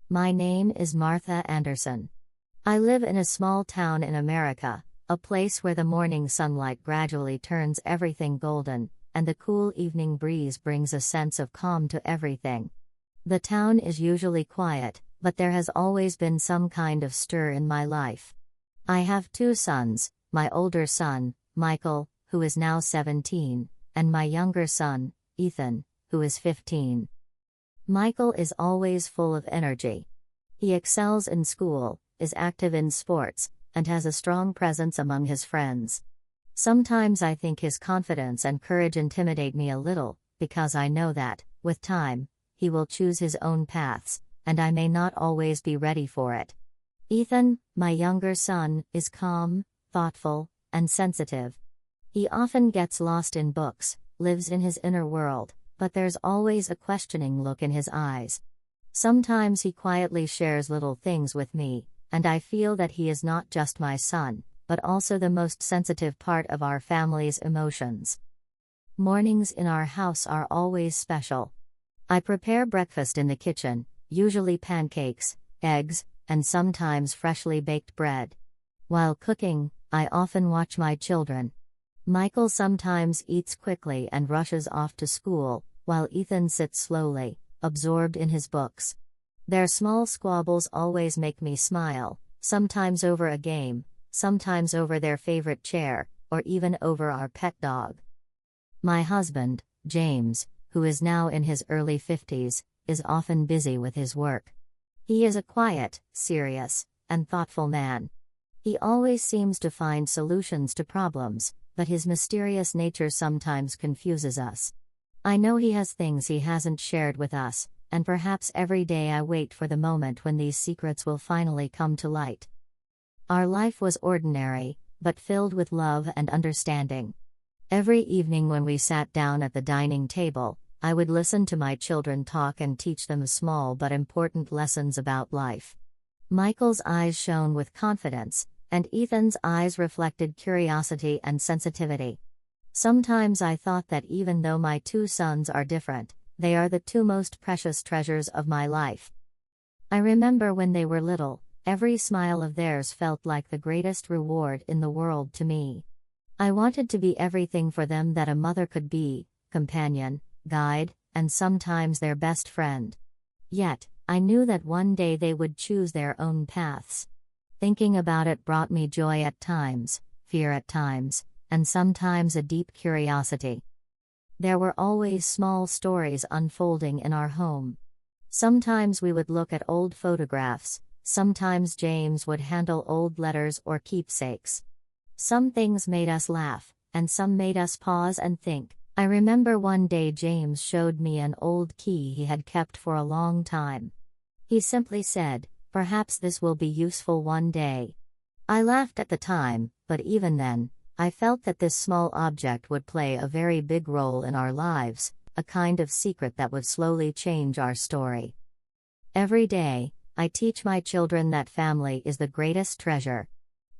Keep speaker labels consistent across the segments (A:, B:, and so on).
A: My name is Martha Anderson. I live in a small town in America, a place where the morning sunlight gradually turns everything golden, and the cool evening breeze brings a sense of calm to everything. The town is usually quiet, but there has always been some kind of stir in my life. I have two sons, my older son, Michael, who is now 17, and my younger son, Ethan, who is 15. Michael is always full of energy. He excels in school, is active in sports, and has a strong presence among his friends. Sometimes I think his confidence and courage intimidate me a little, because I know that, with time, he will choose his own paths, and I may not always be ready for it. Ethan, my younger son, is calm, thoughtful, and sensitive. He often gets lost in books, lives in his inner world, but there's always a questioning look in his eyes. Sometimes he quietly shares little things with me, and I feel that he is not just my son, but also the most sensitive part of our family's emotions. Mornings in our house are always special. I prepare breakfast in the kitchen, usually pancakes, eggs, and sometimes freshly baked bread. While cooking, I often watch my children. Michael sometimes eats quickly and rushes off to school, while Ethan sits slowly, absorbed in his books. Their small squabbles always make me smile, sometimes over a game, sometimes over their favorite chair, or even over our pet dog. My husband, James, who is now in his early 50s, is often busy with his work. He is a quiet, serious, and thoughtful man. He always seems to find solutions to problems, but his mysterious nature sometimes confuses us. I know he has things he hasn't shared with us, and perhaps every day I wait for the moment when these secrets will finally come to light. Our life was ordinary, but filled with love and understanding. Every evening when we sat down at the dining table, I would listen to my children talk and teach them small but important lessons about life. Michael's eyes shone with confidence, and Ethan's eyes reflected curiosity and sensitivity. Sometimes I thought that even though my two sons are different, they are the two most precious treasures of my life. I remember when they were little, every smile of theirs felt like the greatest reward in the world to me. I wanted to be everything for them that a mother could be: companion, guide, and sometimes their best friend. Yet, I knew that one day they would choose their own paths. Thinking about it brought me joy at times, fear at times, and sometimes a deep curiosity. There were always small stories unfolding in our home. Sometimes we would look at old photographs, sometimes James would handle old letters or keepsakes. Some things made us laugh, and some made us pause and think. I remember one day James showed me an old key he had kept for a long time. He simply said, "Perhaps this will be useful one day." I laughed at the time, but even then, I felt that this small object would play a very big role in our lives, a kind of secret that would slowly change our story. Every day, I teach my children that family is the greatest treasure.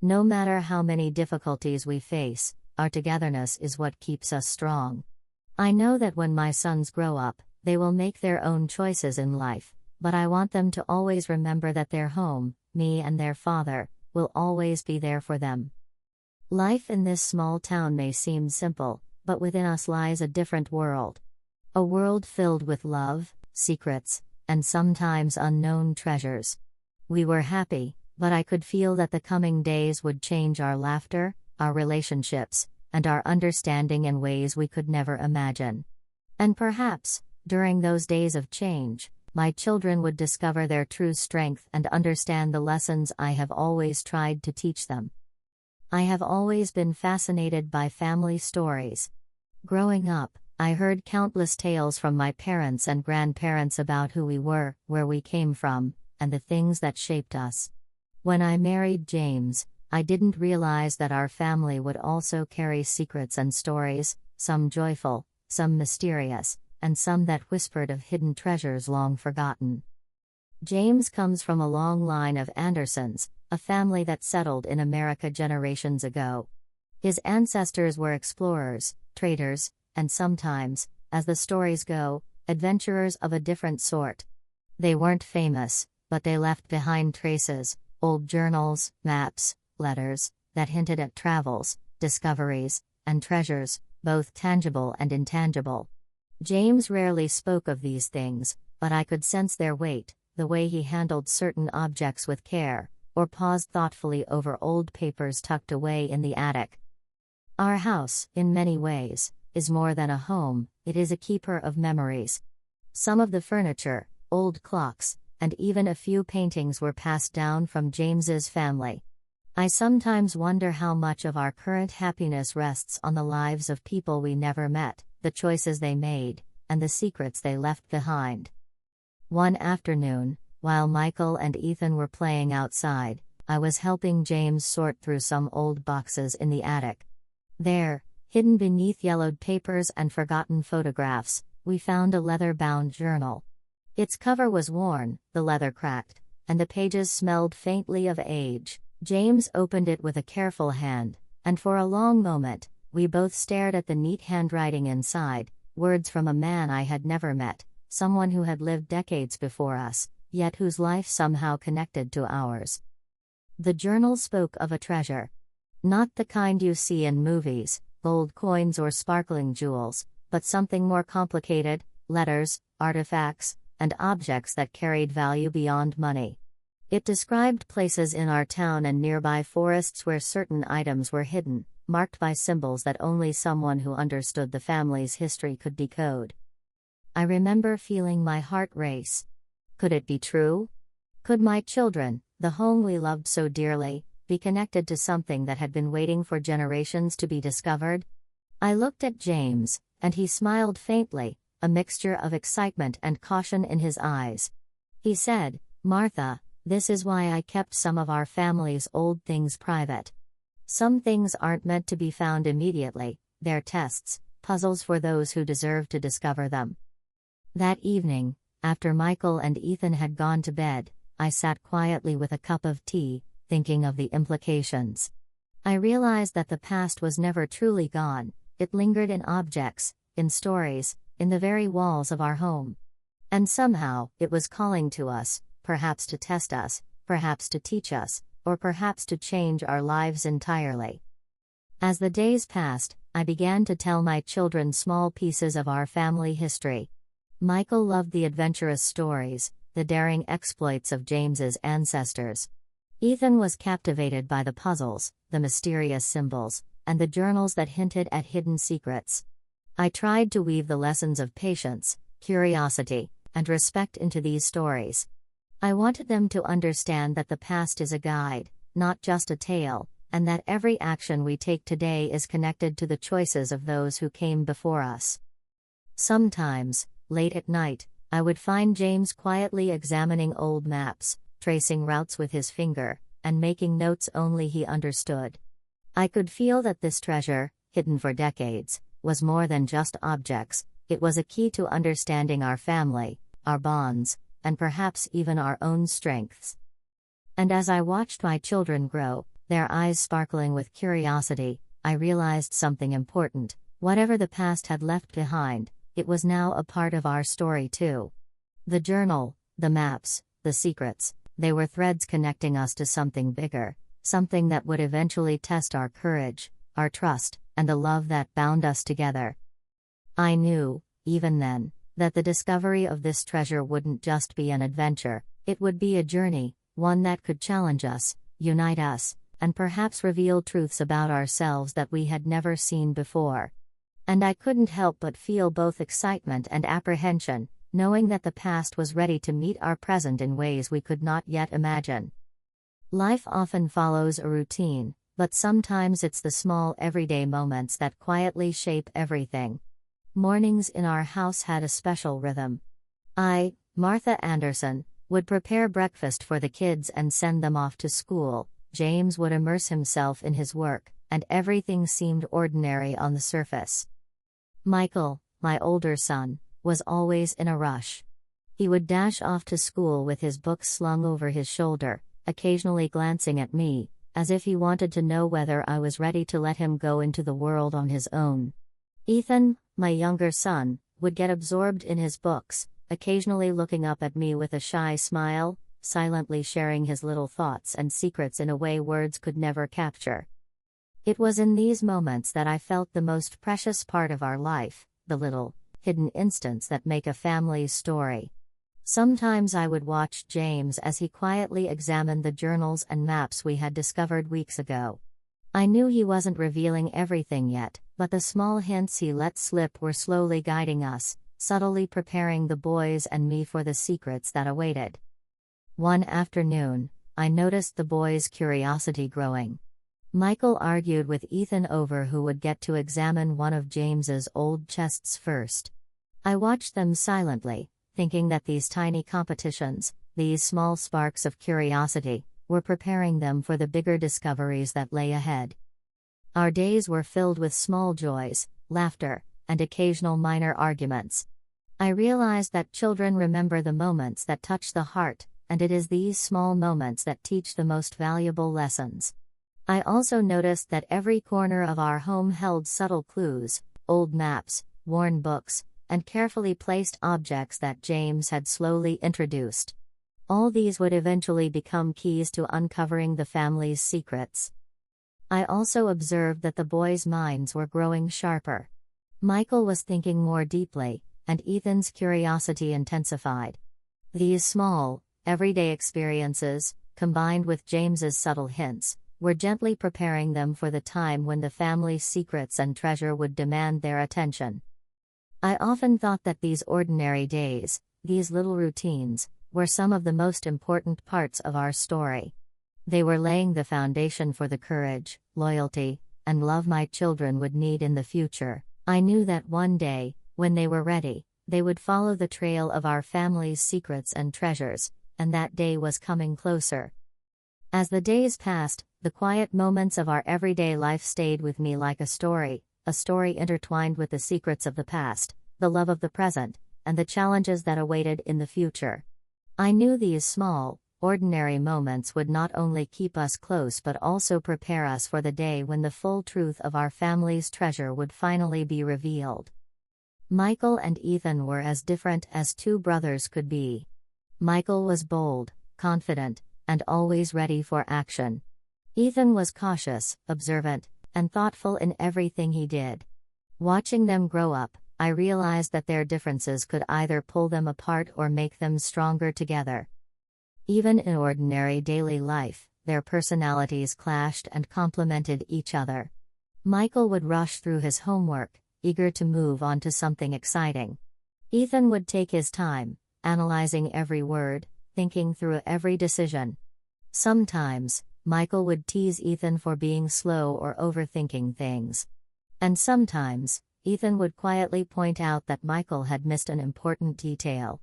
A: No matter how many difficulties we face, our togetherness is what keeps us strong. I know that when my sons grow up, they will make their own choices in life, but I want them to always remember that their home, me and their father, will always be there for them. Life in this small town may seem simple, but within us lies a different world. A world filled with love, secrets, and sometimes unknown treasures. We were happy, but I could feel that the coming days would change our laughter, our relationships, and our understanding in ways we could never imagine. And perhaps, during those days of change, my children would discover their true strength and understand the lessons I have always tried to teach them. I have always been fascinated by family stories. Growing up, I heard countless tales from my parents and grandparents about who we were, where we came from, and the things that shaped us. When I married James, I didn't realize that our family would also carry secrets and stories, some joyful, some mysterious, and some that whispered of hidden treasures long forgotten. James comes from a long line of Andersons, a family that settled in America generations ago. His ancestors were explorers, traders, and sometimes, as the stories go, adventurers of a different sort. They weren't famous, but they left behind traces, old journals, maps, letters, that hinted at travels, discoveries, and treasures, both tangible and intangible. James rarely spoke of these things, but I could sense their weight, the way he handled certain objects with care, or paused thoughtfully over old papers tucked away in the attic. Our house, in many ways, is more than a home, it is a keeper of memories. Some of the furniture, old clocks, and even a few paintings were passed down from James's family. I sometimes wonder how much of our current happiness rests on the lives of people we never met, the choices they made, and the secrets they left behind. One afternoon, while Michael and Ethan were playing outside, I was helping James sort through some old boxes in the attic. There, hidden beneath yellowed papers and forgotten photographs, we found a leather-bound journal. Its cover was worn, the leather cracked, and the pages smelled faintly of age. James opened it with a careful hand, and for a long moment, we both stared at the neat handwriting inside, words from a man I had never met, someone who had lived decades before us, yet whose life somehow connected to ours. The journal spoke of a treasure. Not the kind you see in movies, gold coins or sparkling jewels, but something more complicated, letters, artifacts, and objects that carried value beyond money. It described places in our town and nearby forests where certain items were hidden, marked by symbols that only someone who understood the family's history could decode. I remember feeling my heart race. Could it be true? Could my children, the home we loved so dearly, be connected to something that had been waiting for generations to be discovered? I looked at James, and he smiled faintly, a mixture of excitement and caution in his eyes. He said, "Martha, this is why I kept some of our family's old things private. Some things aren't meant to be found immediately, they're tests, puzzles for those who deserve to discover them." That evening, after Michael and Ethan had gone to bed, I sat quietly with a cup of tea, thinking of the implications. I realized that the past was never truly gone, it lingered in objects, in stories, in the very walls of our home. And somehow, it was calling to us, perhaps to test us, perhaps to teach us, or perhaps to change our lives entirely. As the days passed, I began to tell my children small pieces of our family history. Michael loved the adventurous stories, the daring exploits of James's ancestors. Ethan was captivated by the puzzles, the mysterious symbols, and the journals that hinted at hidden secrets. I tried to weave the lessons of patience, curiosity, and respect into these stories. I wanted them to understand that the past is a guide, not just a tale, and that every action we take today is connected to the choices of those who came before us. Sometimes, late at night, I would find James quietly examining old maps, tracing routes with his finger, and making notes only he understood. I could feel that this treasure, hidden for decades, was more than just objects, it was a key to understanding our family, our bonds, and perhaps even our own strengths. And as I watched my children grow, their eyes sparkling with curiosity, I realized something important. Whatever the past had left behind, it was now a part of our story too. The journal, the maps, the secrets, they were threads connecting us to something bigger, something that would eventually test our courage, our trust, and the love that bound us together. I knew, even then, that the discovery of this treasure wouldn't just be an adventure, it would be a journey, one that could challenge us, unite us, and perhaps reveal truths about ourselves that we had never seen before. And I couldn't help but feel both excitement and apprehension, knowing that the past was ready to meet our present in ways we could not yet imagine. Life often follows a routine, but sometimes it's the small everyday moments that quietly shape everything. Mornings in our house had a special rhythm. I, Martha Anderson, would prepare breakfast for the kids and send them off to school. James would immerse himself in his work, and everything seemed ordinary on the surface. Michael, my older son, was always in a rush. He would dash off to school with his books slung over his shoulder, occasionally glancing at me, as if he wanted to know whether I was ready to let him go into the world on his own. Ethan, my younger son, would get absorbed in his books, occasionally looking up at me with a shy smile, silently sharing his little thoughts and secrets in a way words could never capture. It was in these moments that I felt the most precious part of our life, the little, hidden instants that make a family's story. Sometimes I would watch James as he quietly examined the journals and maps we had discovered weeks ago. I knew he wasn't revealing everything yet, but the small hints he let slip were slowly guiding us, subtly preparing the boys and me for the secrets that awaited. One afternoon, I noticed the boys' curiosity growing. Michael argued with Ethan over who would get to examine one of James's old chests first. I watched them silently, thinking that these tiny competitions, these small sparks of curiosity, were preparing them for the bigger discoveries that lay ahead. Our days were filled with small joys, laughter, and occasional minor arguments. I realized that children remember the moments that touch the heart, and it is these small moments that teach the most valuable lessons. I also noticed that every corner of our home held subtle clues, old maps, worn books, and carefully placed objects that James had slowly introduced. All these would eventually become keys to uncovering the family's secrets. I also observed that the boys' minds were growing sharper. Michael was thinking more deeply, and Ethan's curiosity intensified. These small, everyday experiences, combined with James's subtle hints, were gently preparing them for the time when the family's secrets and treasure would demand their attention. I often thought that these ordinary days, these little routines, were some of the most important parts of our story. They were laying the foundation for the courage, loyalty, and love my children would need in the future. I knew that one day, when they were ready, they would follow the trail of our family's secrets and treasures, and that day was coming closer. As the days passed, the quiet moments of our everyday life stayed with me like a story intertwined with the secrets of the past, the love of the present, and the challenges that awaited in the future. I knew these small, ordinary moments would not only keep us close but also prepare us for the day when the full truth of our family's treasure would finally be revealed. Michael and Ethan were as different as two brothers could be. Michael was bold, confident, and always ready for action. Ethan was cautious, observant, and thoughtful in everything he did. Watching them grow up, I realized that their differences could either pull them apart or make them stronger together. Even in ordinary daily life, their personalities clashed and complemented each other. Michael would rush through his homework, eager to move on to something exciting. Ethan would take his time, analyzing every word, thinking through every decision. Sometimes, Michael would tease Ethan for being slow or overthinking things. And sometimes, Ethan would quietly point out that Michael had missed an important detail.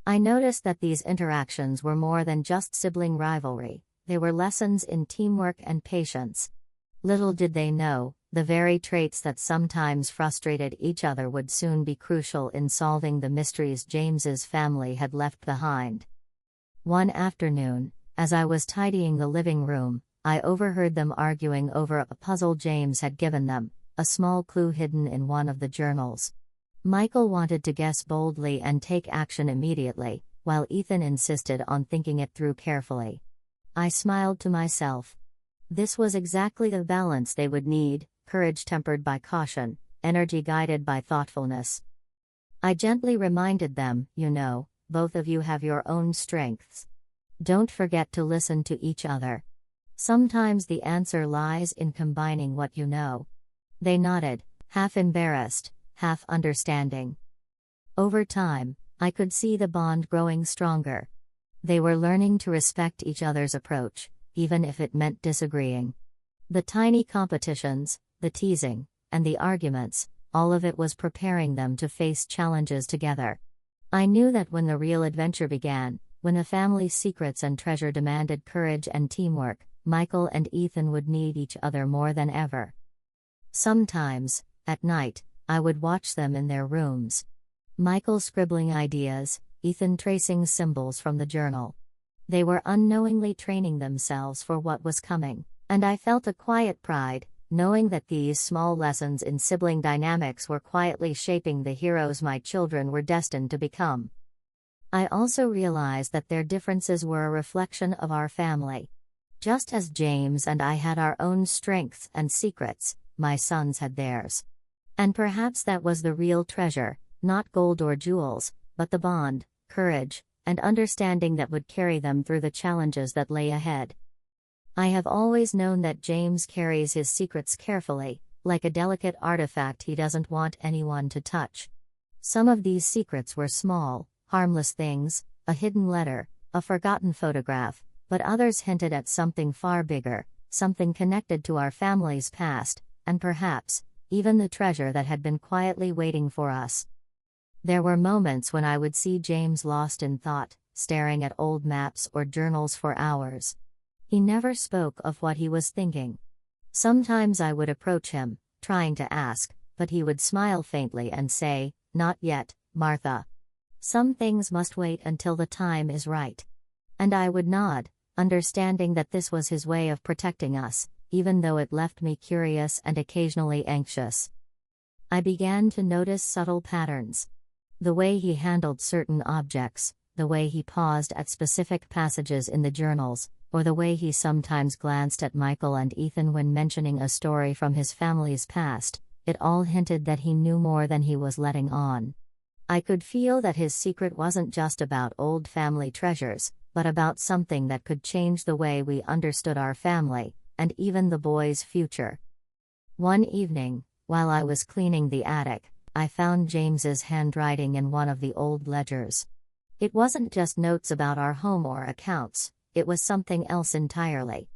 A: I noticed that these interactions were more than just sibling rivalry, they were lessons in teamwork and patience. Little did they know, the very traits that sometimes frustrated each other would soon be crucial in solving the mysteries James's family had left behind. One afternoon, as I was tidying the living room, I overheard them arguing over a puzzle James had given them, a small clue hidden in one of the journals. Michael wanted to guess boldly and take action immediately, while Ethan insisted on thinking it through carefully. I smiled to myself. This was exactly the balance they would need, courage tempered by caution, energy guided by thoughtfulness. I gently reminded them, both of you have your own strengths. Don't forget to listen to each other. Sometimes the answer lies in combining what you know. They nodded, half embarrassed, half understanding. Over time, I could see the bond growing stronger. They were learning to respect each other's approach, even if it meant disagreeing. The tiny competitions, the teasing, and the arguments, all of it was preparing them to face challenges together. I knew that when the real adventure began, when the family's secrets and treasure demanded courage and teamwork, Michael and Ethan would need each other more than ever. Sometimes, at night, I would watch them in their rooms. Michael scribbling ideas, Ethan tracing symbols from the journal. They were unknowingly training themselves for what was coming, and I felt a quiet pride, knowing that these small lessons in sibling dynamics were quietly shaping the heroes my children were destined to become. I also realized that their differences were a reflection of our family. Just as James and I had our own strengths and secrets, my sons had theirs. And perhaps that was the real treasure, not gold or jewels, but the bond, courage, and understanding that would carry them through the challenges that lay ahead. I have always known that James carries his secrets carefully, like a delicate artifact he doesn't want anyone to touch. Some of these secrets were small, harmless things, a hidden letter, a forgotten photograph, but others hinted at something far bigger, something connected to our family's past, and perhaps, even the treasure that had been quietly waiting for us. There were moments when I would see James lost in thought, staring at old maps or journals for hours. He never spoke of what he was thinking. Sometimes I would approach him, trying to ask, but he would smile faintly and say, "Not yet, Martha. Some things must wait until the time is right." And I would nod, understanding that this was his way of protecting us, even though it left me curious and occasionally anxious. I began to notice subtle patterns. The way he handled certain objects, the way he paused at specific passages in the journals, or the way he sometimes glanced at Michael and Ethan when mentioning a story from his family's past, it all hinted that he knew more than he was letting on. I could feel that his secret wasn't just about old family treasures, but about something that could change the way we understood our family, and even the boys' future. One evening, while I was cleaning the attic, I found James's handwriting in one of the old ledgers. It wasn't just notes about our home or accounts, it was something else entirely.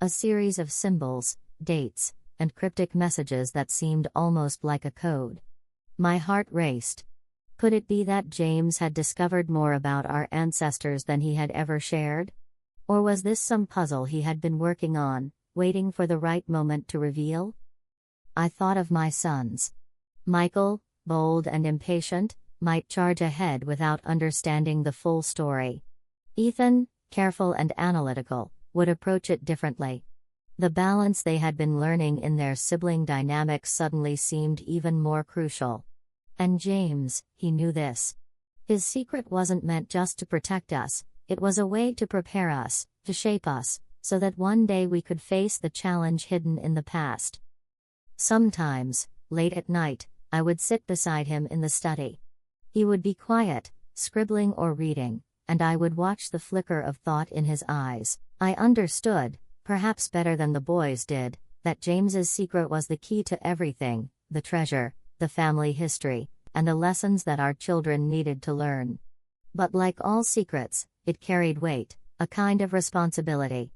A: A series of symbols, dates, and cryptic messages that seemed almost like a code. My heart raced. Could it be that James had discovered more about our ancestors than he had ever shared? Or was this some puzzle he had been working on, waiting for the right moment to reveal? I thought of my sons. Michael, bold and impatient, might charge ahead without understanding the full story. Ethan, careful and analytical, would approach it differently. The balance they had been learning in their sibling dynamics suddenly seemed even more crucial. And James, he knew this. His secret wasn't meant just to protect us, it was a way to prepare us, to shape us, so that one day we could face the challenge hidden in the past. Sometimes, late at night, I would sit beside him in the study. He would be quiet, scribbling or reading, and I would watch the flicker of thought in his eyes. I understood, perhaps better than the boys did, that James's secret was the key to everything, the treasure, the family history, and the lessons that our children needed to learn. But like all secrets, it carried weight, a kind of responsibility.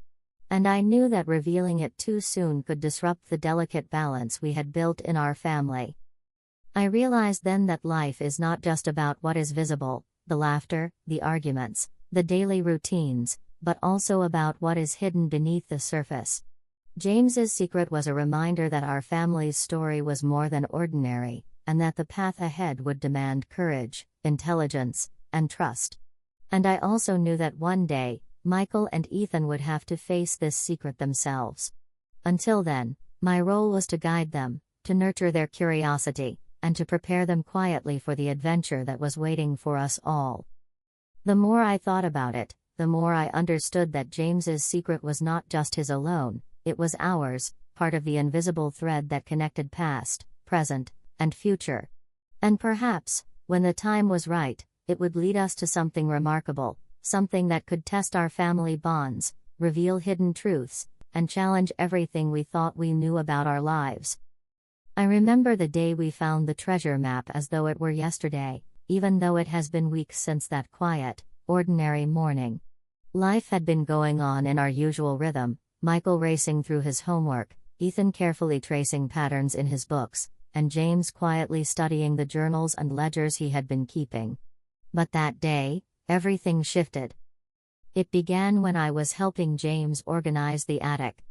A: And I knew that revealing it too soon could disrupt the delicate balance we had built in our family. I realized then that life is not just about what is visible, the laughter, the arguments, the daily routines, but also about what is hidden beneath the surface. James's secret was a reminder that our family's story was more than ordinary, and that the path ahead would demand courage, intelligence, and trust. And I also knew that one day, Michael and Ethan would have to face this secret themselves. Until then, my role was to guide them, to nurture their curiosity, and to prepare them quietly for the adventure that was waiting for us all. The more I thought about it, the more I understood that James's secret was not just his alone, it was ours, part of the invisible thread that connected past, present, and future. And perhaps, when the time was right, it would lead us to something remarkable, something that could test our family bonds, reveal hidden truths, and challenge everything we thought we knew about our lives. I remember the day we found the treasure map as though it were yesterday, even though it has been weeks since that quiet, ordinary morning. Life had been going on in our usual rhythm, Michael racing through his homework, Ethan carefully tracing patterns in his books, and James quietly studying the journals and ledgers he had been keeping. But that day, everything shifted. It began when I was helping James organize the attic.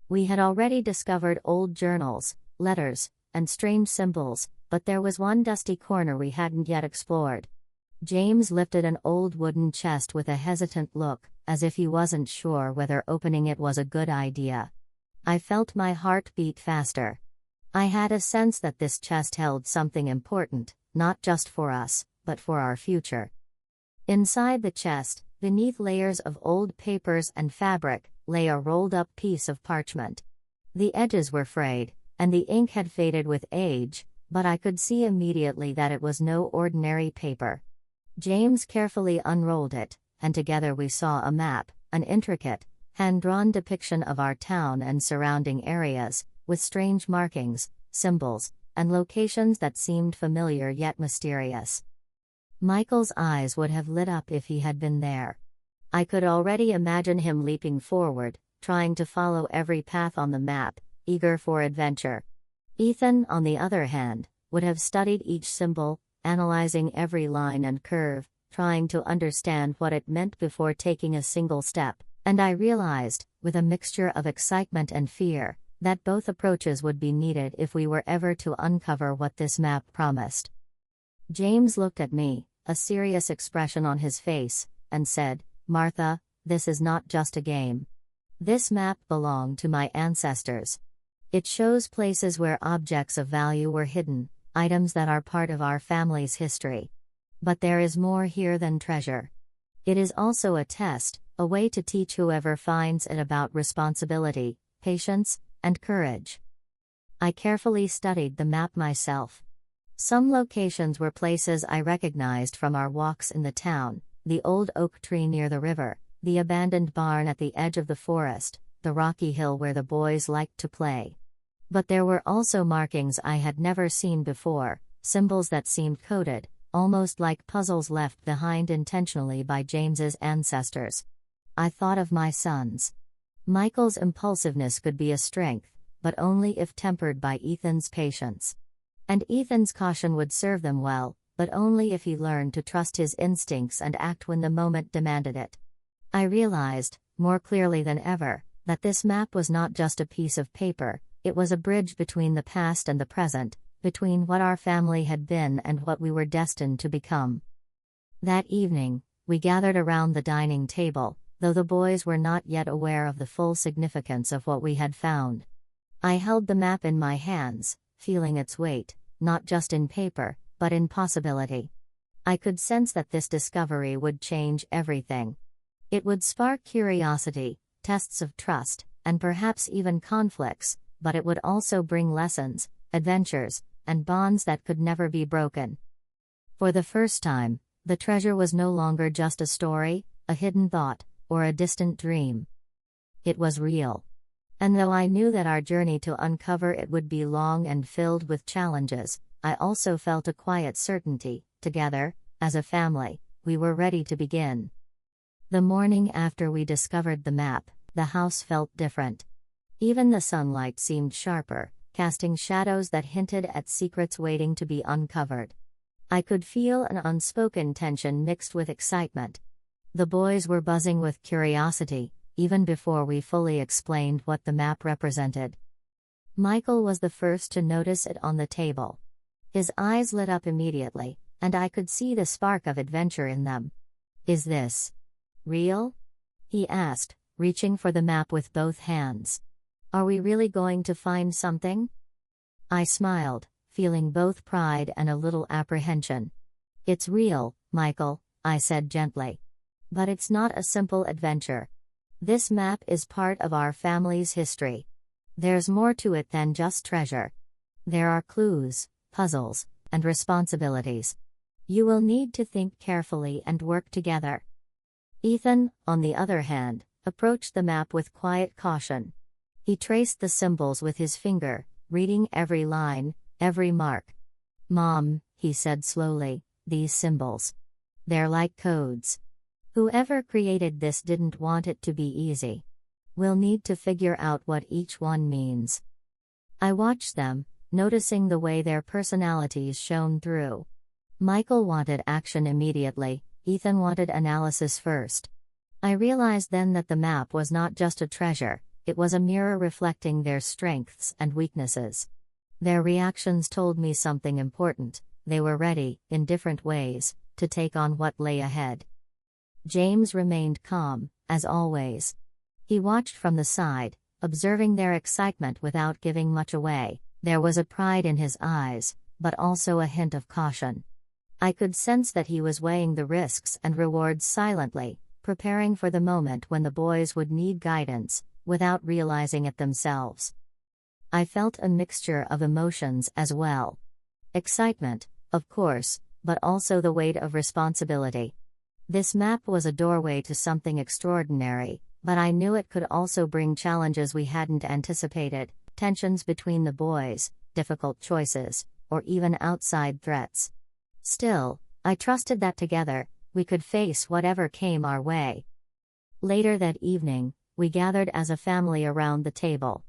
A: We had already discovered old journals, letters, and strange symbols, but there was one dusty corner we hadn't yet explored. James lifted an old wooden chest with a hesitant look, as if he wasn't sure whether opening it was a good idea. I felt my heart beat faster. I had a sense that this chest held something important, not just for us, but for our future. Inside the chest, beneath layers of old papers and fabric, lay a rolled-up piece of parchment. The edges were frayed, and the ink had faded with age, but I could see immediately that it was no ordinary paper. James carefully unrolled it, and together we saw a map, an intricate, hand-drawn depiction of our town and surrounding areas, with strange markings, symbols, and locations that seemed familiar yet mysterious. Michael's eyes would have lit up if he had been there. I could already imagine him leaping forward, trying to follow every path on the map, eager for adventure. Ethan, on the other hand, would have studied each symbol, analyzing every line and curve, trying to understand what it meant before taking a single step, and I realized, with a mixture of excitement and fear, that both approaches would be needed if we were ever to uncover what this map promised. James looked at me, a serious expression on his face, and said, "Martha, this is not just a game. This map belonged to my ancestors. It shows places where objects of value were hidden, items that are part of our family's history. But there is more here than treasure. It is also a test, a way to teach whoever finds it about responsibility, patience, and courage." I carefully studied the map myself. Some locations were places I recognized from our walks in the town: the old oak tree near the river, the abandoned barn at the edge of the forest, the rocky hill where the boys liked to play. But there were also markings I had never seen before, symbols that seemed coded, almost like puzzles left behind intentionally by James's ancestors. I thought of my sons. Michael's impulsiveness could be a strength, but only if tempered by Ethan's patience. And Ethan's caution would serve them well, but only if he learned to trust his instincts and act when the moment demanded it. I realized, more clearly than ever, that this map was not just a piece of paper, it was a bridge between the past and the present, between what our family had been and what we were destined to become. That evening, we gathered around the dining table, though the boys were not yet aware of the full significance of what we had found. I held the map in my hands, feeling its weight, not just in paper, but in possibility. I could sense that this discovery would change everything. It would spark curiosity, tests of trust, and perhaps even conflicts, but it would also bring lessons, adventures, and bonds that could never be broken. For the first time, the treasure was no longer just a story, a hidden thought, or a distant dream. It was real. And though I knew that our journey to uncover it would be long and filled with challenges, I also felt a quiet certainty: together, as a family, we were ready to begin. The morning after we discovered the map, the house felt different. Even the sunlight seemed sharper, casting shadows that hinted at secrets waiting to be uncovered. I could feel an unspoken tension mixed with excitement. The boys were buzzing with curiosity, even before we fully explained what the map represented. Michael was the first to notice it on the table. His eyes lit up immediately, and I could see the spark of adventure in them. "Is this real?" he asked, reaching for the map with both hands. "Are we really going to find something?" I smiled, feeling both pride and a little apprehension. "It's real, Michael," I said gently. "But it's not a simple adventure. This map is part of our family's history. There's more to it than just treasure. There are clues, puzzles, and responsibilities. You will need to think carefully and work together." Ethan, on the other hand, approached the map with quiet caution. He traced the symbols with his finger, reading every line, every mark. "Mom," he said slowly, "these symbols. They're like codes. Whoever created this didn't want it to be easy. We'll need to figure out what each one means." I watched them, noticing the way their personalities shone through. Michael wanted action immediately, Ethan wanted analysis first. I realized then that the map was not just a treasure, it was a mirror reflecting their strengths and weaknesses. Their reactions told me something important: they were ready, in different ways, to take on what lay ahead. James remained calm, as always. He watched from the side, observing their excitement without giving much away. There was a pride in his eyes, but also a hint of caution. I could sense that he was weighing the risks and rewards silently, preparing for the moment when the boys would need guidance, without realizing it themselves. I felt a mixture of emotions as well. Excitement, of course, but also the weight of responsibility. This map was a doorway to something extraordinary, but I knew it could also bring challenges we hadn't anticipated, tensions between the boys, difficult choices, or even outside threats. Still, I trusted that together, we could face whatever came our way. Later that evening, we gathered as a family around the table.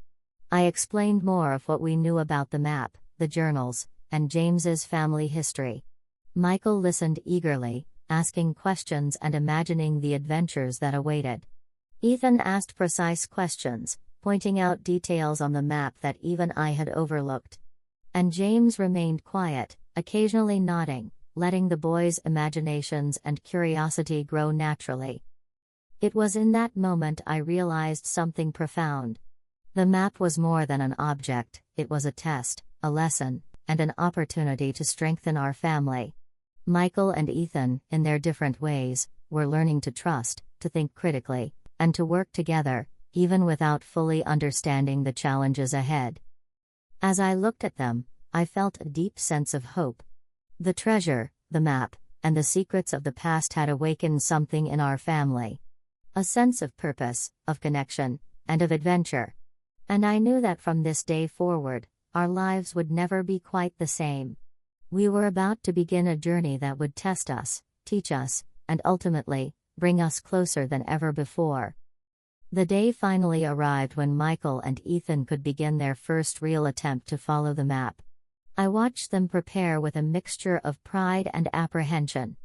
A: I explained more of what we knew about the map, the journals, and James's family history. Michael listened eagerly, asking questions and imagining the adventures that awaited. Ethan asked precise questions, pointing out details on the map that even I had overlooked. And James remained quiet, occasionally nodding, letting the boys' imaginations and curiosity grow naturally. It was in that moment I realized something profound. The map was more than an object, it was a test, a lesson, and an opportunity to strengthen our family. Michael and Ethan, in their different ways, were learning to trust, to think critically, and to work together, even without fully understanding the challenges ahead. As I looked at them, I felt a deep sense of hope. The treasure, the map, and the secrets of the past had awakened something in our family. A sense of purpose, of connection, and of adventure. And I knew that from this day forward, our lives would never be quite the same. We were about to begin a journey that would test us, teach us, and ultimately, bring us closer than ever before. The day finally arrived when Michael and Ethan could begin their first real attempt to follow the map. I watched them prepare with a mixture of pride and apprehension.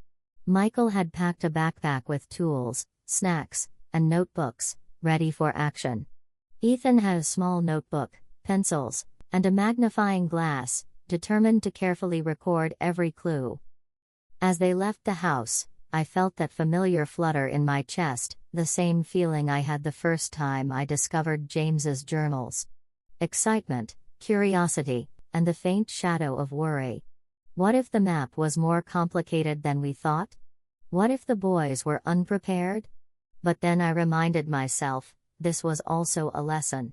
A: Michael had packed a backpack with tools, snacks, and notebooks, ready for action. Ethan had a small notebook, pencils, and a magnifying glass, determined to carefully record every clue. As they left the house, I felt that familiar flutter in my chest, the same feeling I had the first time I discovered James's journals. Excitement, curiosity, and the faint shadow of worry. What if the map was more complicated than we thought? What if the boys were unprepared? But then I reminded myself, this was also a lesson.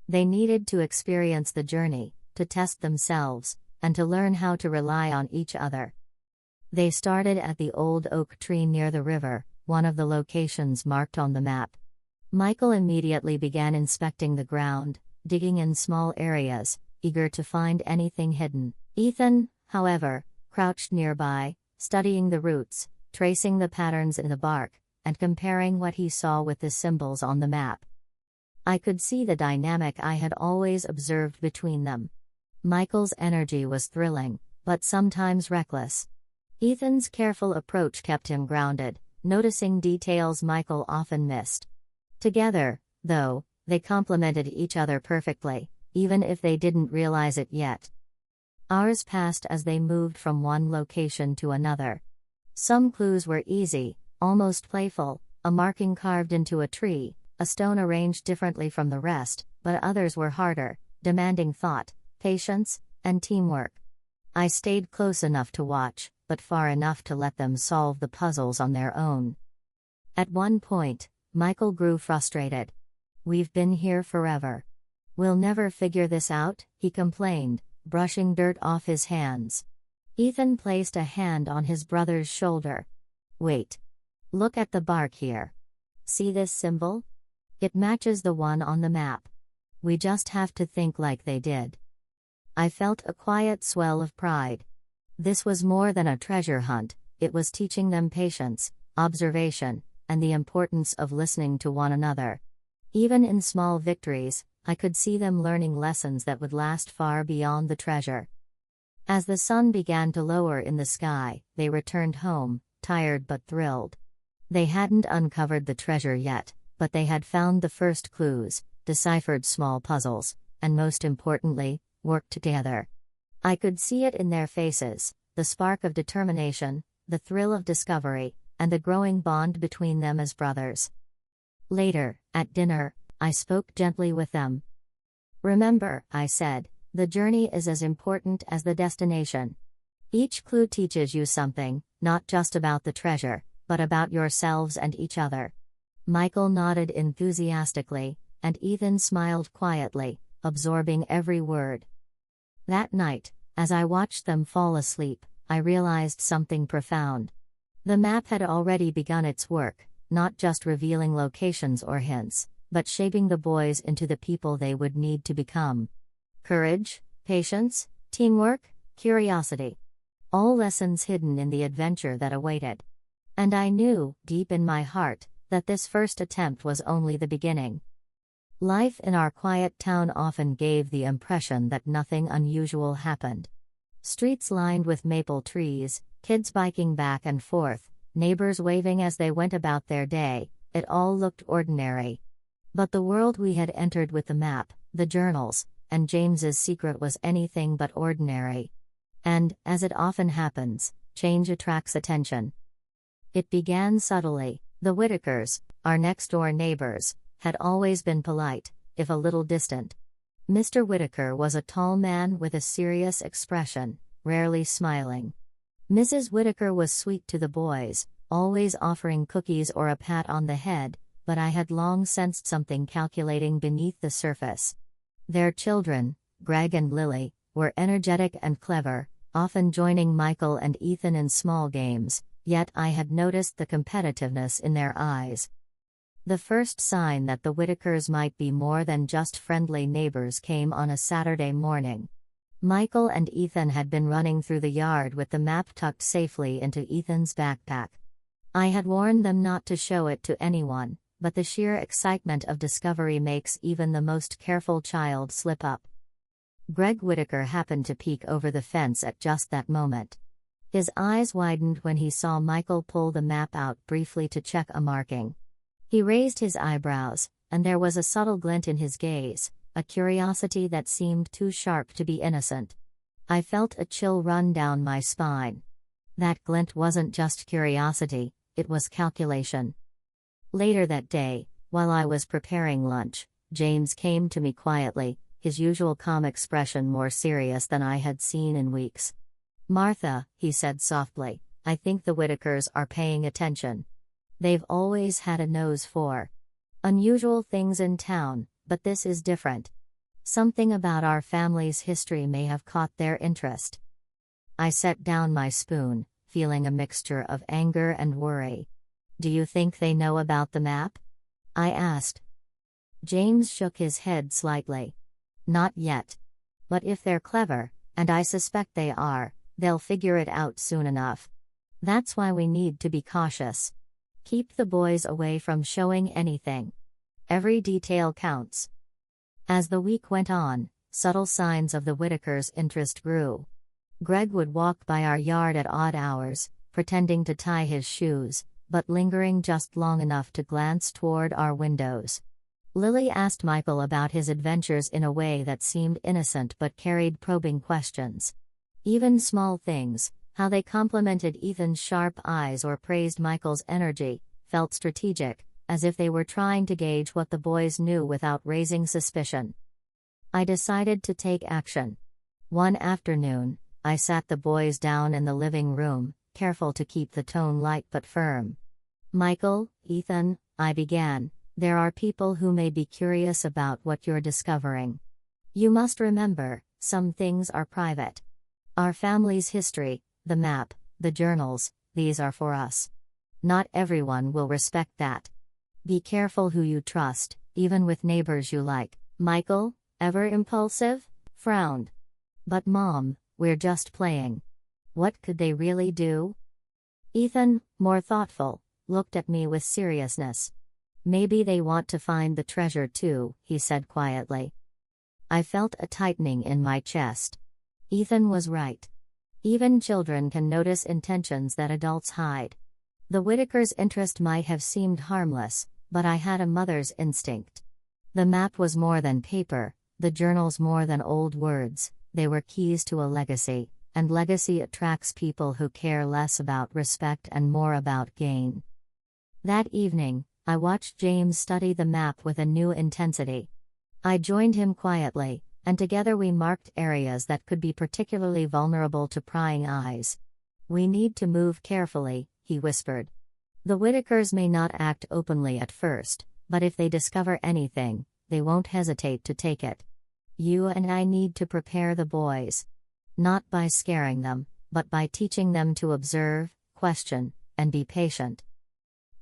A: They needed to experience the journey, to test themselves, and to learn how to rely on each other. They started at the old oak tree near the river, one of the locations marked on the map. Michael immediately began inspecting the ground, digging in small areas, eager to find anything hidden. Ethan, however, crouched nearby, studying the roots, tracing the patterns in the bark, and comparing what he saw with the symbols on the map. I could see the dynamic I had always observed between them. Michael's energy was thrilling, but sometimes reckless. Ethan's careful approach kept him grounded, noticing details Michael often missed. Together, though, they complemented each other perfectly, even if they didn't realize it yet. Hours passed as they moved from one location to another. Some clues were easy, almost playful, a marking carved into a tree, a stone arranged differently from the rest, but others were harder, demanding thought, patience, and teamwork. I stayed close enough to watch, but far enough to let them solve the puzzles on their own. At one point, Michael grew frustrated. "We've been here forever. We'll never figure this out," he complained, brushing dirt off his hands. Ethan placed a hand on his brother's shoulder. "Wait. Look at the bark here. See this symbol? It matches the one on the map. We just have to think like they did." I felt a quiet swell of pride. This was more than a treasure hunt, it was teaching them patience, observation, and the importance of listening to one another. Even in small victories, I could see them learning lessons that would last far beyond the treasure. As the sun began to lower in the sky, they returned home, tired but thrilled. They hadn't uncovered the treasure yet, but they had found the first clues, deciphered small puzzles, and most importantly, worked together. I could see it in their faces, the spark of determination, the thrill of discovery, and the growing bond between them as brothers. Later, at dinner, I spoke gently with them. "Remember," I said, "the journey is as important as the destination. Each clue teaches you something, not just about the treasure, but about yourselves and each other. Michael nodded enthusiastically, and Ethan smiled quietly, absorbing every word. That night, as I watched them fall asleep, I realized something profound. The map had already begun its work, not just revealing locations or hints, but shaping the boys into the people they would need to become. Courage, patience, teamwork, curiosity. All lessons hidden in the adventure that awaited. And I knew, deep in my heart, that this first attempt was only the beginning. Life in our quiet town often gave the impression that nothing unusual happened. Streets lined with maple trees, kids biking back and forth, neighbors waving as they went about their day, it all looked ordinary. But the world we had entered with the map, the journals, and James's secret was anything but ordinary. And, as it often happens, change attracts attention. It began subtly. The Whitakers, our next-door neighbors, had always been polite, if a little distant. Mr. Whitaker was a tall man with a serious expression, rarely smiling. Mrs. Whitaker was sweet to the boys, always offering cookies or a pat on the head, but I had long sensed something calculating beneath the surface. Their children, Greg and Lily, were energetic and clever, often joining Michael and Ethan in small games, yet I had noticed the competitiveness in their eyes. The first sign that the Whitakers might be more than just friendly neighbors came on a Saturday morning. Michael and Ethan had been running through the yard with the map tucked safely into Ethan's backpack. I had warned them not to show it to anyone, but the sheer excitement of discovery makes even the most careful child slip up. Greg Whitaker happened to peek over the fence at just that moment. His eyes widened when he saw Michael pull the map out briefly to check a marking. He raised his eyebrows, and there was a subtle glint in his gaze, a curiosity that seemed too sharp to be innocent. I felt a chill run down my spine. That glint wasn't just curiosity, it was calculation. Later that day, while I was preparing lunch, James came to me quietly, his usual calm expression more serious than I had seen in weeks. "Martha," he said softly, "I think the Whitakers are paying attention. They've always had a nose for unusual things in town, but this is different. Something about our family's history may have caught their interest." I set down my spoon, feeling a mixture of anger and worry. "Do you think they know about the map?" I asked. James shook his head slightly. "Not yet. But if they're clever, and I suspect they are, they'll figure it out soon enough. That's why we need to be cautious. Keep the boys away from showing anything. Every detail counts." As the week went on, subtle signs of the Whitakers' interest grew. Greg would walk by our yard at odd hours, pretending to tie his shoes, but lingering just long enough to glance toward our windows. Lily asked Michael about his adventures in a way that seemed innocent but carried probing questions. Even small things, how they complimented Ethan's sharp eyes or praised Michael's energy, felt strategic, as if they were trying to gauge what the boys knew without raising suspicion. I decided to take action. One afternoon, I sat the boys down in the living room, careful to keep the tone light but firm. "Michael, Ethan," I began, "there are people who may be curious about what you're discovering. You must remember, some things are private. Our family's history, the map, the journals, these are for us. Not everyone will respect that. Be careful who you trust, even with neighbors you like." Michael, ever impulsive, frowned. "But Mom, we're just playing. What could they really do?" Ethan, more thoughtful, looked at me with seriousness. "Maybe they want to find the treasure too," he said quietly. I felt a tightening in my chest. Ethan was right. Even children can notice intentions that adults hide. The Whitakers' interest might have seemed harmless, but I had a mother's instinct. The map was more than paper, the journals more than old words, they were keys to a legacy, and legacy attracts people who care less about respect and more about gain. That evening, I watched James study the map with a new intensity. I joined him quietly, and together we marked areas that could be particularly vulnerable to prying eyes. "We need to move carefully," he whispered. "The Whitakers may not act openly at first, but if they discover anything, they won't hesitate to take it. You and I need to prepare the boys. Not by scaring them, but by teaching them to observe, question, and be patient."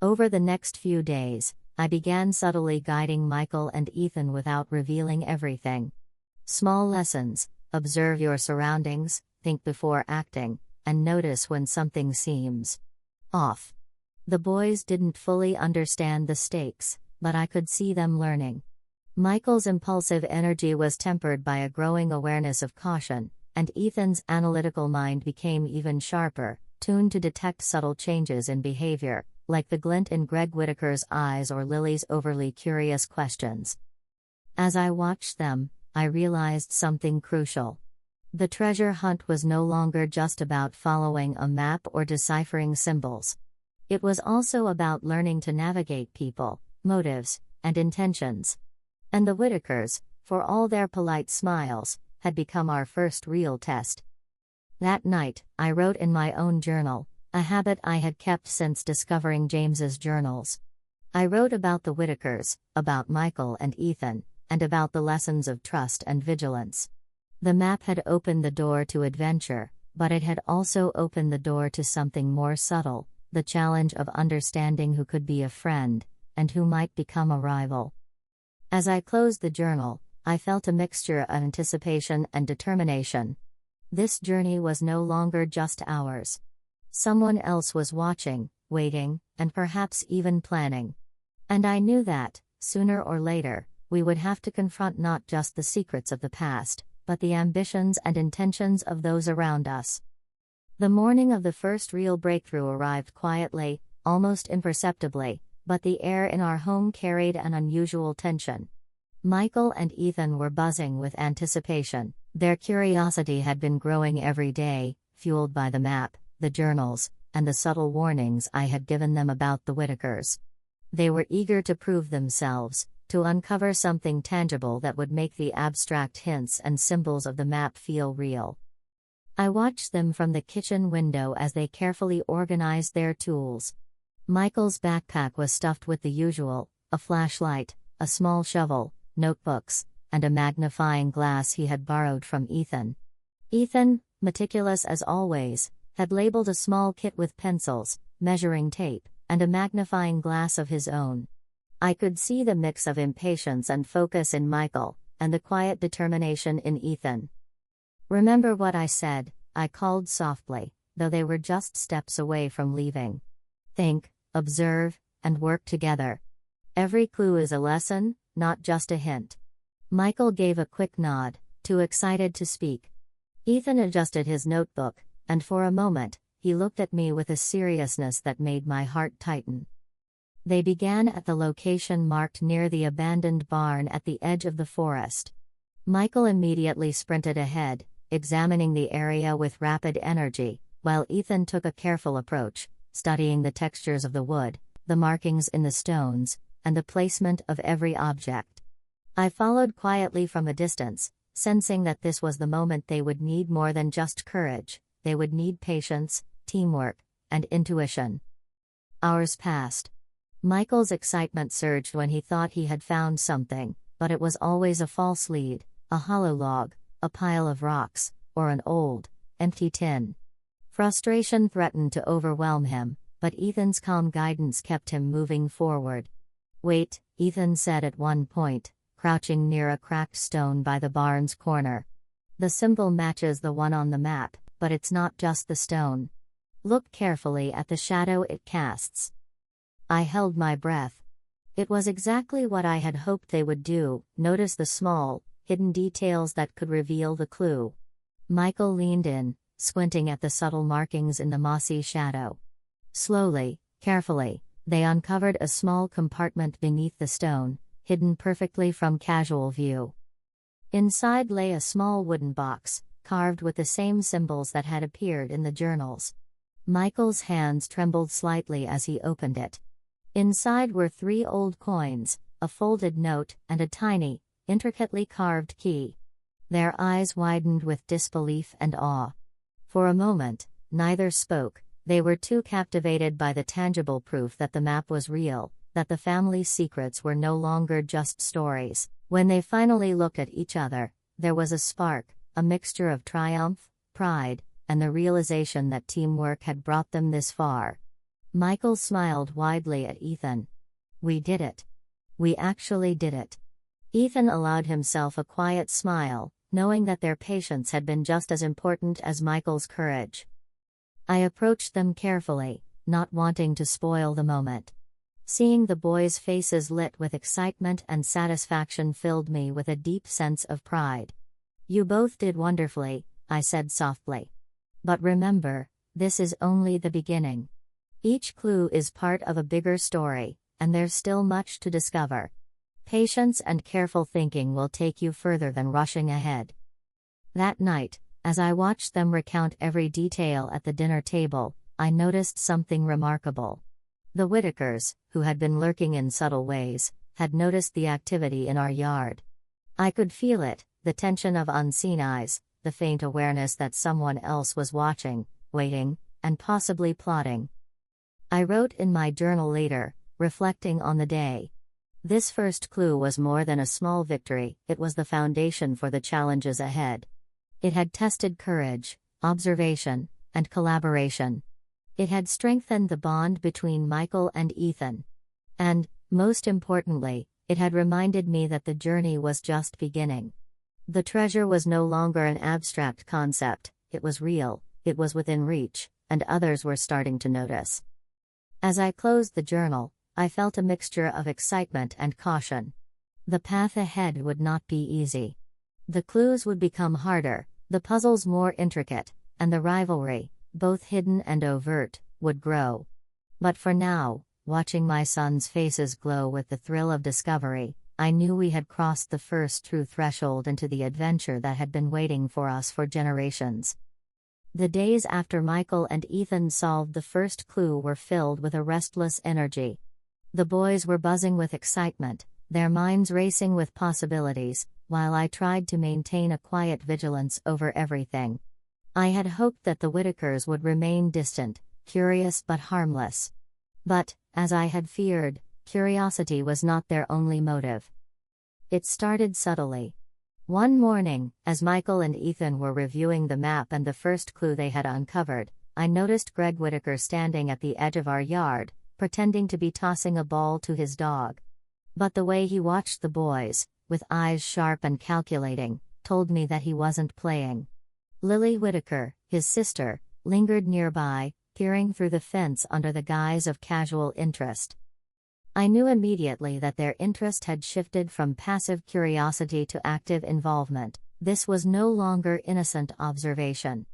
A: Over the next few days, I began subtly guiding Michael and Ethan without revealing everything. Small lessons: observe your surroundings, think before acting, and notice when something seems off. The boys didn't fully understand the stakes, but I could see them learning. Michael's impulsive energy was tempered by a growing awareness of caution, and Ethan's analytical mind became even sharper, tuned to detect subtle changes in behavior, like the glint in Greg Whitaker's eyes or Lily's overly curious questions. As I watched them, I realized something crucial. The treasure hunt was no longer just about following a map or deciphering symbols. It was also about learning to navigate people, motives, and intentions. And the Whitakers, for all their polite smiles, had become our first real test. That night, I wrote in my own journal, a habit I had kept since discovering James's journals. I wrote about the Whitakers, about Michael and Ethan, and about the lessons of trust and vigilance. The map had opened the door to adventure, but it had also opened the door to something more subtle, the challenge of understanding who could be a friend, and who might become a rival. As I closed the journal, I felt a mixture of anticipation and determination. This journey was no longer just ours. Someone else was watching, waiting, and perhaps even planning. And I knew that, sooner or later, we would have to confront not just the secrets of the past, but the ambitions and intentions of those around us. The morning of the first real breakthrough arrived quietly, almost imperceptibly, but the air in our home carried an unusual tension. Michael and Ethan were buzzing with anticipation. Their curiosity had been growing every day, fueled by the map, the journals, and the subtle warnings I had given them about the Whitakers. They were eager to prove themselves, to uncover something tangible that would make the abstract hints and symbols of the map feel real. I watched them from the kitchen window as they carefully organized their tools. Michael's backpack was stuffed with the usual: a flashlight, a small shovel, notebooks, and a magnifying glass he had borrowed from Ethan. Ethan, meticulous as always, had labeled a small kit with pencils, measuring tape, and a magnifying glass of his own. I could see the mix of impatience and focus in Michael, and the quiet determination in Ethan. "Remember what I said," I called softly, though they were just steps away from leaving. "Think, observe, and work together. Every clue is a lesson, not just a hint." Michael gave a quick nod, too excited to speak. Ethan adjusted his notebook, and for a moment, he looked at me with a seriousness that made my heart tighten. They began at the location marked near the abandoned barn at the edge of the forest. Michael immediately sprinted ahead, examining the area with rapid energy, while Ethan took a careful approach, studying the textures of the wood, the markings in the stones, and the placement of every object. I followed quietly from a distance, sensing that this was the moment they would need more than just courage. They would need patience, teamwork, and intuition. Hours passed. Michael's excitement surged when he thought he had found something, but it was always a false lead, a hollow log, a pile of rocks, or an old, empty tin. Frustration threatened to overwhelm him, but Ethan's calm guidance kept him moving forward. "Wait," Ethan said at one point, crouching near a cracked stone by the barn's corner. "The symbol matches the one on the map, but it's not just the stone. Look carefully at the shadow it casts." I held my breath. It was exactly what I had hoped they would do: notice the small, hidden details that could reveal the clue. Michael leaned in, squinting at the subtle markings in the mossy shadow. Slowly, carefully, they uncovered a small compartment beneath the stone, hidden perfectly from casual view. Inside lay a small wooden box, carved with the same symbols that had appeared in the journals. Michael's hands trembled slightly as he opened it. Inside were 3 old coins, a folded note, and a tiny, intricately carved key. Their eyes widened with disbelief and awe. For a moment, neither spoke. They were too captivated by the tangible proof that the map was real, that the family's secrets were no longer just stories. When they finally looked at each other, there was a spark, a mixture of triumph, pride, and the realization that teamwork had brought them this far. Michael smiled widely at Ethan. "We did it. We actually did it." Ethan allowed himself a quiet smile, knowing that their patience had been just as important as Michael's courage. I approached them carefully, not wanting to spoil the moment. Seeing the boys' faces lit with excitement and satisfaction filled me with a deep sense of pride. "You both did wonderfully," I said softly. "But remember, this is only the beginning. Each clue is part of a bigger story, and there's still much to discover. Patience and careful thinking will take you further than rushing ahead." That night, as I watched them recount every detail at the dinner table, I noticed something remarkable. The Whitakers, who had been lurking in subtle ways, had noticed the activity in our yard. I could feel it, the tension of unseen eyes, the faint awareness that someone else was watching, waiting, and possibly plotting. I wrote in my journal later, reflecting on the day. This first clue was more than a small victory, it was the foundation for the challenges ahead. It had tested courage, observation, and collaboration. It had strengthened the bond between Michael and Ethan. And, most importantly, it had reminded me that the journey was just beginning. The treasure was no longer an abstract concept, it was real, it was within reach, and others were starting to notice. As I closed the journal, I felt a mixture of excitement and caution. The path ahead would not be easy. The clues would become harder, the puzzles more intricate, and the rivalry, both hidden and overt, would grow. But for now, watching my sons' faces glow with the thrill of discovery, I knew we had crossed the first true threshold into the adventure that had been waiting for us for generations. The days after Michael and Ethan solved the first clue were filled with a restless energy. The boys were buzzing with excitement, their minds racing with possibilities, while I tried to maintain a quiet vigilance over everything. I had hoped that the Whitakers would remain distant, curious but harmless. But, as I had feared, curiosity was not their only motive. It started subtly. One morning, as Michael and Ethan were reviewing the map and the first clue they had uncovered, I noticed Greg Whitaker standing at the edge of our yard, pretending to be tossing a ball to his dog. But the way he watched the boys, with eyes sharp and calculating, told me that he wasn't playing. Lily Whitaker, his sister, lingered nearby, peering through the fence under the guise of casual interest. I knew immediately that their interest had shifted from passive curiosity to active involvement. This was no longer innocent observation.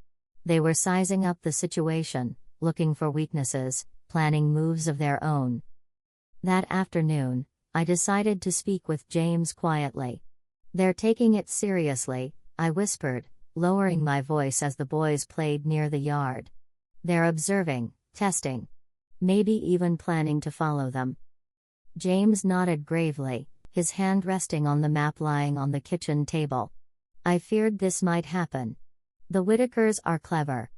A: They were sizing up the situation, looking for weaknesses, planning moves of their own. That afternoon, I decided to speak with James quietly. "They're taking it seriously," I whispered, lowering my voice as the boys played near the yard. "They're observing, testing. Maybe even planning to follow them." James nodded gravely, his hand resting on the map lying on the kitchen table. I feared this might happen. The Whitakers are clever.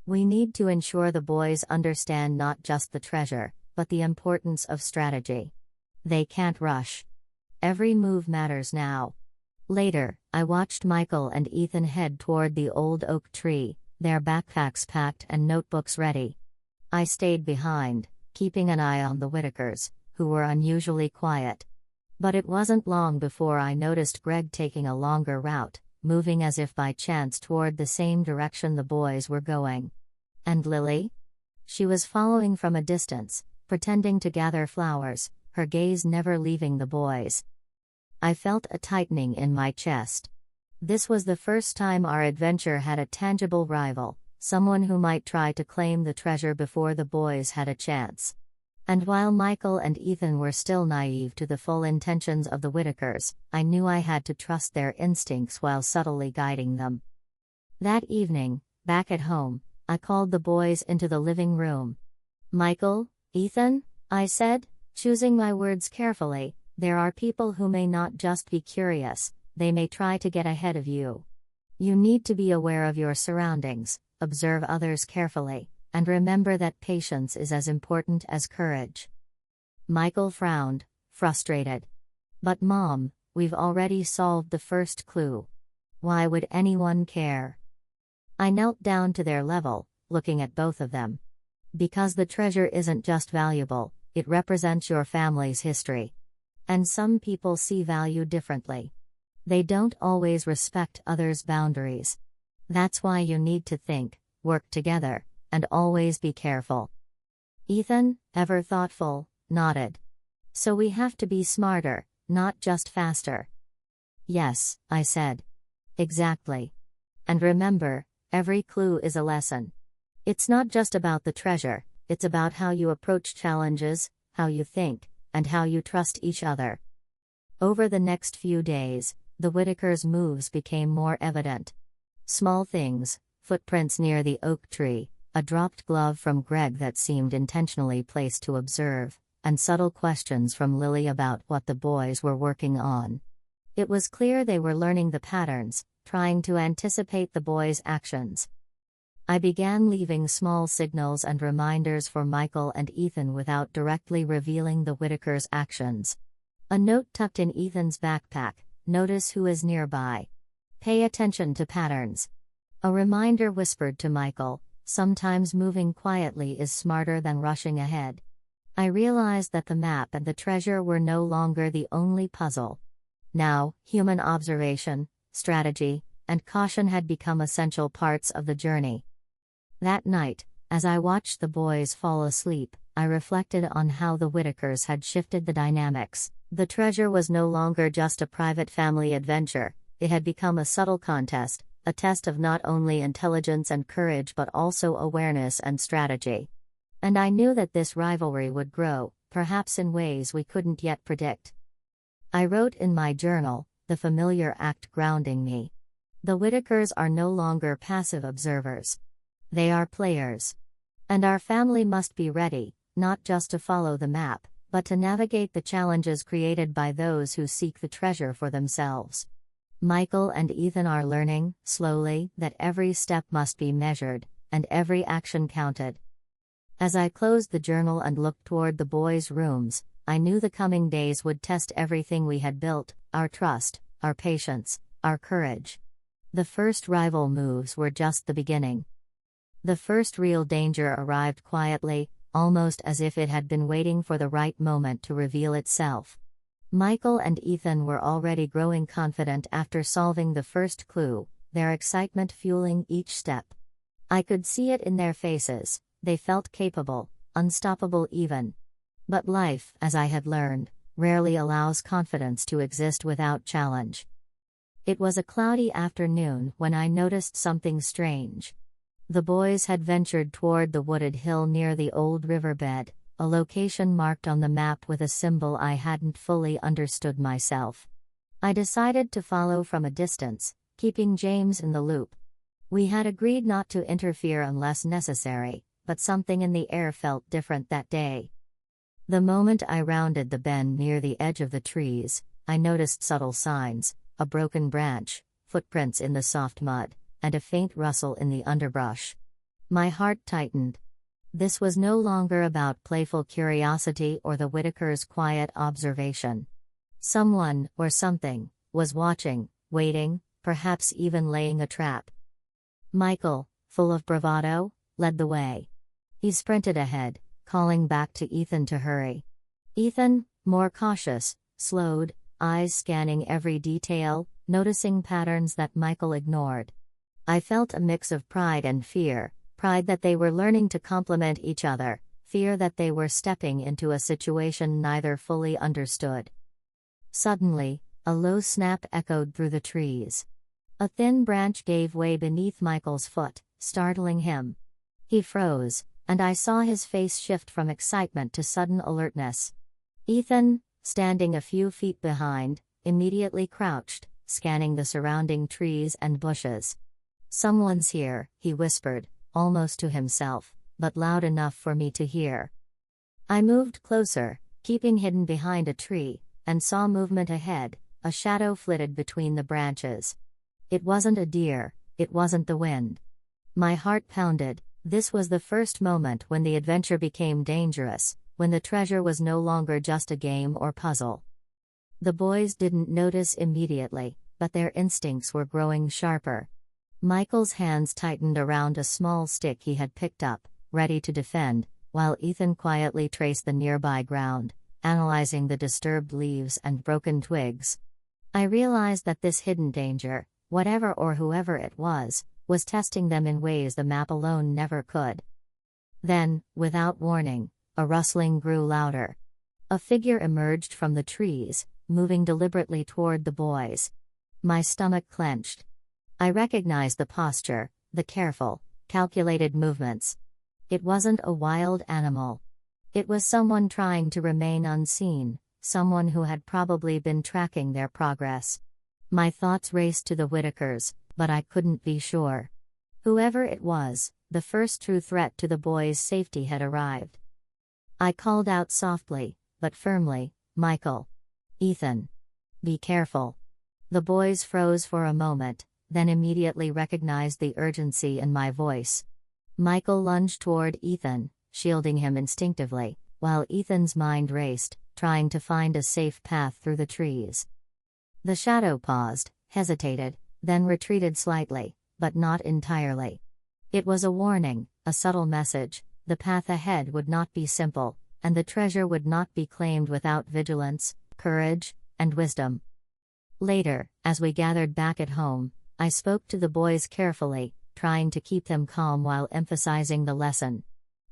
A: We need to ensure the boys understand not just the treasure, but the importance of strategy. They can't rush. Every move matters now. Later, I watched Michael and Ethan head toward the old oak tree, their backpacks packed and notebooks ready. I stayed behind, keeping an eye on the Whitakers, who were unusually quiet. But it wasn't long before I noticed Greg taking a longer route, moving as if by chance toward the same direction the boys were going. And Lily? She was following from a distance, pretending to gather flowers, her gaze never leaving the boys. I felt a tightening in my chest. This was the first time our adventure had a tangible rival, someone who might try to claim the treasure before the boys had a chance. And while Michael and Ethan were still naive to the full intentions of the Whitakers, I knew I had to trust their instincts while subtly guiding them. That evening, back at home, I called the boys into the living room. "Michael, Ethan," I said, choosing my words carefully, "there are people who may not just be curious, they may try to get ahead of you. You need to be aware of your surroundings, observe others carefully, and remember that patience is as important as courage. Michael frowned, frustrated. But Mom, we've already solved the first clue. Why would anyone care? I knelt down to their level, looking at both of them. Because the treasure isn't just valuable, it represents your family's history. And some people see value differently. They don't always respect others' boundaries. That's why you need to think, work together, and always be careful. Ethan, ever thoughtful, nodded. So we have to be smarter, not just faster. Yes, I said. Exactly. And remember, every clue is a lesson. It's not just about the treasure, it's about how you approach challenges, how you think, and how you trust each other. Over the next few days, the Whitakers' moves became more evident. Small things, footprints near the oak tree, a dropped glove from Greg that seemed intentionally placed to observe, and subtle questions from Lily about what the boys were working on. It was clear they were learning the patterns, trying to anticipate the boys' actions. I began leaving small signals and reminders for Michael and Ethan without directly revealing the Whitakers' actions. A note tucked in Ethan's backpack: notice who is nearby. Pay attention to patterns. A reminder whispered to Michael: sometimes moving quietly is smarter than rushing ahead. I realized that the map and the treasure were no longer the only puzzle. Now, human observation, strategy, and caution had become essential parts of the journey. That night, as I watched the boys fall asleep, I reflected on how the Whitakers had shifted the dynamics. The treasure was no longer just a private family adventure, it had become a subtle contest, a test of not only intelligence and courage but also awareness and strategy. And I knew that this rivalry would grow, perhaps in ways we couldn't yet predict. I wrote in my journal, the familiar act grounding me. The Whitakers are no longer passive observers. They are players. And our family must be ready, not just to follow the map, but to navigate the challenges created by those who seek the treasure for themselves. Michael and Ethan are learning, slowly, that every step must be measured, and every action counted. As I closed the journal and looked toward the boys' rooms, I knew the coming days would test everything we had built: our trust, our patience, our courage. The first rival moves were just the beginning. The first real danger arrived quietly, almost as if it had been waiting for the right moment to reveal itself. Michael and Ethan were already growing confident after solving the first clue, their excitement fueling each step. I could see it in their faces. They felt capable, unstoppable even. But life, as I had learned, rarely allows confidence to exist without challenge. It was a cloudy afternoon when I noticed something strange. The boys had ventured toward the wooded hill near the old riverbed, a location marked on the map with a symbol I hadn't fully understood myself. I decided to follow from a distance, keeping James in the loop. We had agreed not to interfere unless necessary, but something in the air felt different that day. The moment I rounded the bend near the edge of the trees, I noticed subtle signs: a broken branch, footprints in the soft mud, and a faint rustle in the underbrush. My heart tightened. This was no longer about playful curiosity or the Whitakers' quiet observation. Someone, or something, was watching, waiting, perhaps even laying a trap. Michael, full of bravado, led the way. He sprinted ahead, calling back to Ethan to hurry. Ethan, more cautious, slowed, eyes scanning every detail, noticing patterns that Michael ignored. I felt a mix of pride and fear: pride that they were learning to complement each other, fear that they were stepping into a situation neither fully understood. Suddenly, a low snap echoed through the trees. A thin branch gave way beneath Michael's foot, startling him. He froze, and I saw his face shift from excitement to sudden alertness. Ethan, standing a few feet behind, immediately crouched, scanning the surrounding trees and bushes. "Someone's here," he whispered, almost to himself, but loud enough for me to hear. I moved closer, keeping hidden behind a tree, and saw movement ahead. A shadow flitted between the branches. It wasn't a deer, it wasn't the wind. My heart pounded. This was the first moment when the adventure became dangerous, when the treasure was no longer just a game or puzzle. The boys didn't notice immediately, but their instincts were growing sharper. Michael's hands tightened around a small stick he had picked up, ready to defend, while Ethan quietly traced the nearby ground, analyzing the disturbed leaves and broken twigs. I realized that this hidden danger, whatever or whoever it was testing them in ways the map alone never could. Then, without warning, a rustling grew louder. A figure emerged from the trees, moving deliberately toward the boys. My stomach clenched. I recognized the posture, the careful, calculated movements. It wasn't a wild animal. It was someone trying to remain unseen, someone who had probably been tracking their progress. My thoughts raced to the Whitakers, but I couldn't be sure. Whoever it was, the first true threat to the boys' safety had arrived. I called out softly, but firmly, "Michael. Ethan. Be careful." The boys froze for a moment, then immediately recognized the urgency in my voice. Michael lunged toward Ethan, shielding him instinctively, while Ethan's mind raced, trying to find a safe path through the trees. The shadow paused, hesitated, then retreated slightly, but not entirely. It was a warning, a subtle message: the path ahead would not be simple, and the treasure would not be claimed without vigilance, courage, and wisdom. Later, as we gathered back at home, I spoke to the boys carefully, trying to keep them calm while emphasizing the lesson.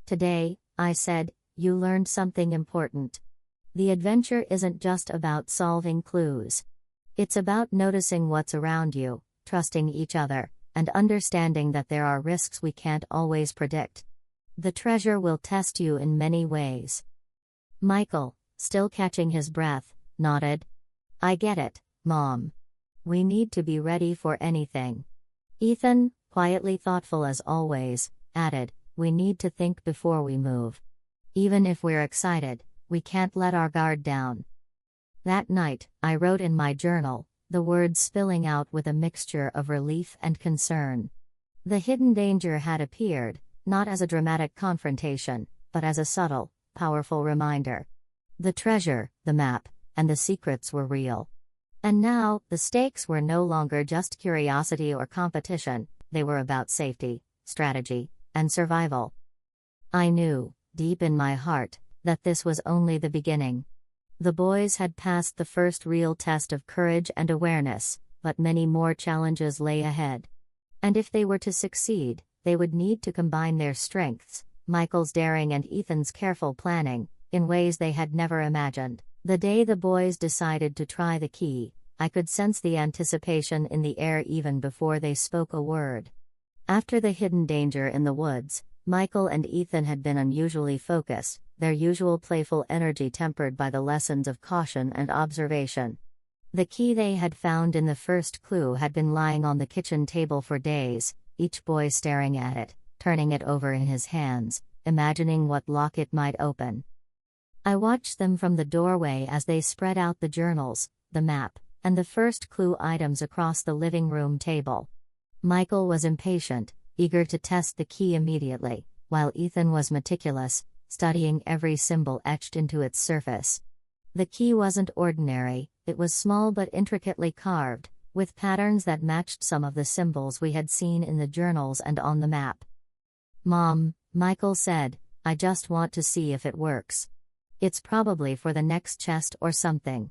A: "Today," I said, "you learned something important. The adventure isn't just about solving clues. It's about noticing what's around you, trusting each other, and understanding that there are risks we can't always predict. The treasure will test you in many ways." Michael, still catching his breath, nodded. "I get it, Mom. We need to be ready for anything." Ethan, quietly thoughtful as always, added, "We need to think before we move. Even if we're excited, we can't let our guard down." That night, I wrote in my journal, the words spilling out with a mixture of relief and concern. The hidden danger had appeared, not as a dramatic confrontation, but as a subtle, powerful reminder. The treasure, the map, and the secrets were real. And now, the stakes were no longer just curiosity or competition, they were about safety, strategy, and survival. I knew, deep in my heart, that this was only the beginning. The boys had passed the first real test of courage and awareness, but many more challenges lay ahead. And if they were to succeed, they would need to combine their strengths, Michael's daring and Ethan's careful planning, in ways they had never imagined. The day the boys decided to try the key, I could sense the anticipation in the air even before they spoke a word. After the hidden danger in the woods, Michael and Ethan had been unusually focused, their usual playful energy tempered by the lessons of caution and observation. The key they had found in the first clue had been lying on the kitchen table for days, each boy staring at it, turning it over in his hands, imagining what lock it might open. I watched them from the doorway as they spread out the journals, the map, and the first clue items across the living room table. Michael was impatient, eager to test the key immediately, while Ethan was meticulous, studying every symbol etched into its surface. The key wasn't ordinary, it was small but intricately carved, with patterns that matched some of the symbols we had seen in the journals and on the map. "Mom," Michael said, "I just want to see if it works. It's probably for the next chest or something.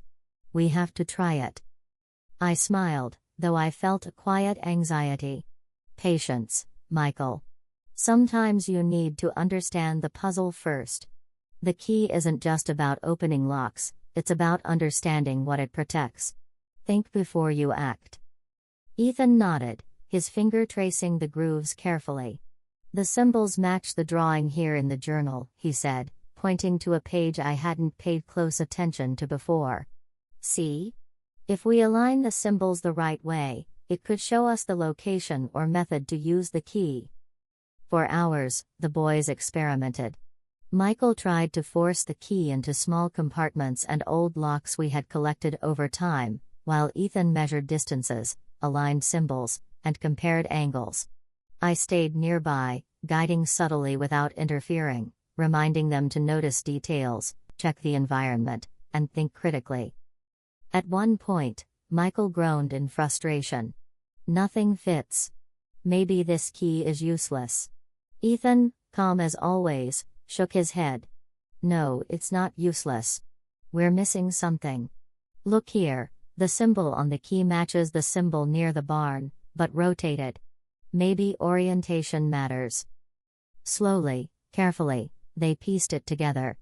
A: We have to try it." I smiled, though I felt a quiet anxiety. "Patience, Michael. Sometimes you need to understand the puzzle first. The key isn't just about opening locks, it's about understanding what it protects. Think before you act." Ethan nodded, his finger tracing the grooves carefully. "The symbols match the drawing here in the journal," he said, pointing to a page I hadn't paid close attention to before. "See? If we align the symbols the right way, it could show us the location or method to use the key." For hours, the boys experimented. Michael tried to force the key into small compartments and old locks we had collected over time, while Ethan measured distances, aligned symbols, and compared angles. I stayed nearby, guiding subtly without interfering, reminding them to notice details, check the environment, and think critically. At one point, Michael groaned in frustration. "Nothing fits. Maybe this key is useless." Ethan, calm as always, shook his head. "No, it's not useless. We're missing something. Look here, the symbol on the key matches the symbol near the barn, but rotated. Maybe orientation matters." Slowly, carefully, they pieced it together.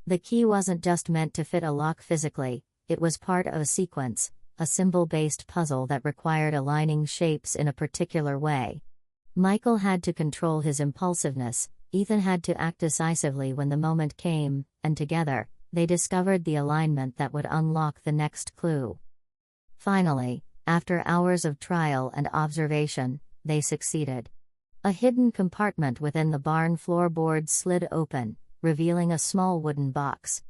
A: The key wasn't just meant to fit a lock physically, it was part of a sequence, a symbol-based puzzle that required aligning shapes in a particular way. Michael had to control his impulsiveness, Ethan had to act decisively when the moment came, and together, they discovered the alignment that would unlock the next clue. Finally, after hours of trial and observation, they succeeded. A hidden compartment within the barn floorboards slid open, revealing a small wooden box.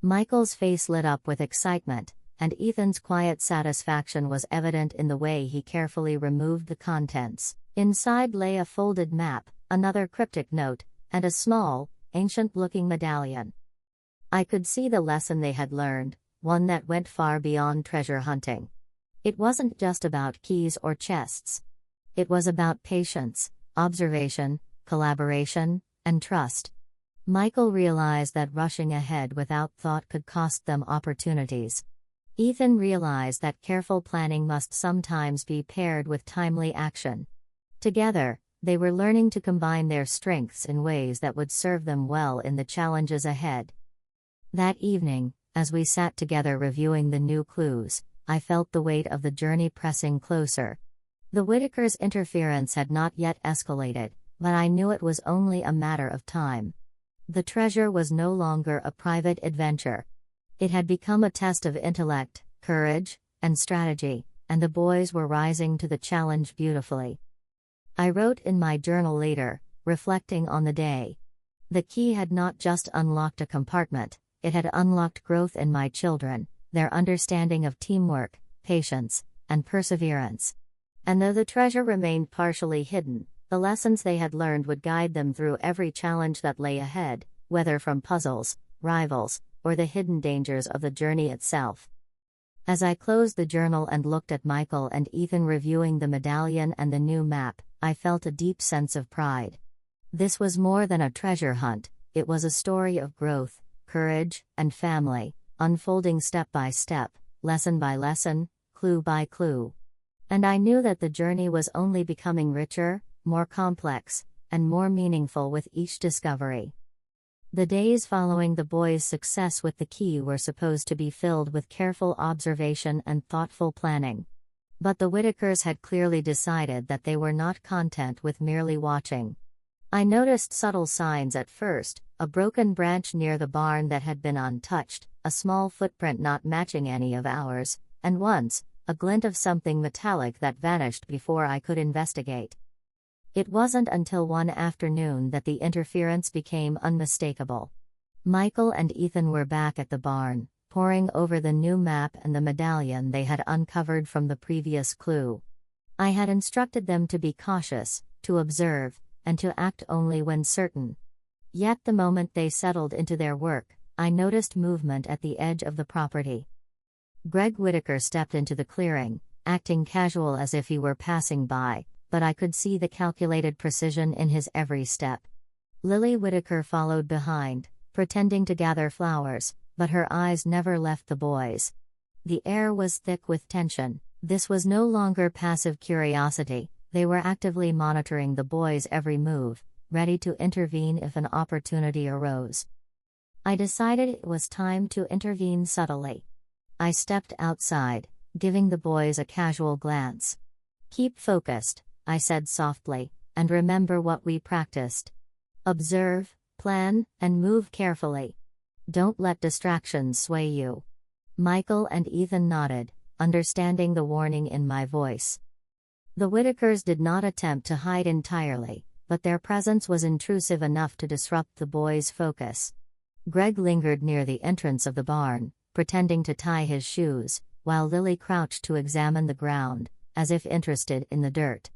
A: Michael's face lit up with excitement, and Ethan's quiet satisfaction was evident in the way he carefully removed the contents. Inside lay a folded map, another cryptic note, and a small, ancient-looking medallion. I could see the lesson they had learned, one that went far beyond treasure hunting. It wasn't just about keys or chests. It was about patience, observation, collaboration, and trust. Michael realized that rushing ahead without thought could cost them opportunities. Ethan realized that careful planning must sometimes be paired with timely action. Together, they were learning to combine their strengths in ways that would serve them well in the challenges ahead. That evening, as we sat together reviewing the new clues, I felt the weight of the journey pressing closer. The Whitakers' interference had not yet escalated, but I knew it was only a matter of time. The treasure was no longer a private adventure. It had become a test of intellect, courage, and strategy, and the boys were rising to the challenge beautifully. I wrote in my journal later, reflecting on the day. The key had not just unlocked a compartment, it had unlocked growth in my children, their understanding of teamwork, patience, and perseverance. And though the treasure remained partially hidden, the lessons they had learned would guide them through every challenge that lay ahead, whether from puzzles, rivals, or the hidden dangers of the journey itself. As I closed the journal and looked at Michael and Ethan reviewing the medallion and the new map, I felt a deep sense of pride. This was more than a treasure hunt, it was a story of growth, courage, and family, unfolding step by step, lesson by lesson, clue by clue. And I knew that the journey was only becoming richer, more complex, and more meaningful with each discovery. The days following the boys' success with the key were supposed to be filled with careful observation and thoughtful planning. But the Whitakers had clearly decided that they were not content with merely watching. I noticed subtle signs at first, a broken branch near the barn that had been untouched, a small footprint not matching any of ours, and once, a glint of something metallic that vanished before I could investigate. It wasn't until one afternoon that the interference became unmistakable. Michael and Ethan were back at the barn, poring over the new map and the medallion they had uncovered from the previous clue. I had instructed them to be cautious, to observe, and to act only when certain. Yet the moment they settled into their work, I noticed movement at the edge of the property. Greg Whitaker stepped into the clearing, acting casual as if he were passing by, but I could see the calculated precision in his every step. Lily Whitaker followed behind, pretending to gather flowers, but her eyes never left the boys. The air was thick with tension. This was no longer passive curiosity, they were actively monitoring the boys' every move, ready to intervene if an opportunity arose. I decided it was time to intervene subtly. I stepped outside, giving the boys a casual glance. "Keep focused," I said softly, "and remember what we practiced. Observe, plan, and move carefully. Don't let distractions sway you." Michael and Ethan nodded, understanding the warning in my voice. The Whitakers did not attempt to hide entirely, but their presence was intrusive enough to disrupt the boys' focus. Greg lingered near the entrance of the barn, pretending to tie his shoes, while Lily crouched to examine the ground, as if interested in the dirt.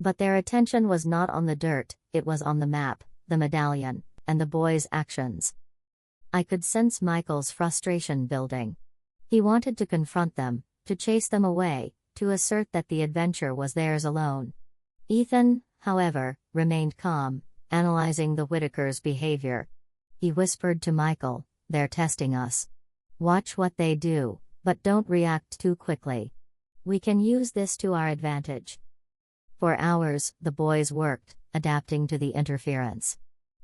A: But their attention was not on the dirt, it was on the map, the medallion, and the boys' actions. I could sense Michael's frustration building. He wanted to confront them, to chase them away, to assert that the adventure was theirs alone. Ethan, however, remained calm, analyzing the Whitakers' behavior. He whispered to Michael, "They're testing us. Watch what they do, but don't react too quickly. We can use this to our advantage." For hours, the boys worked, adapting to the interference.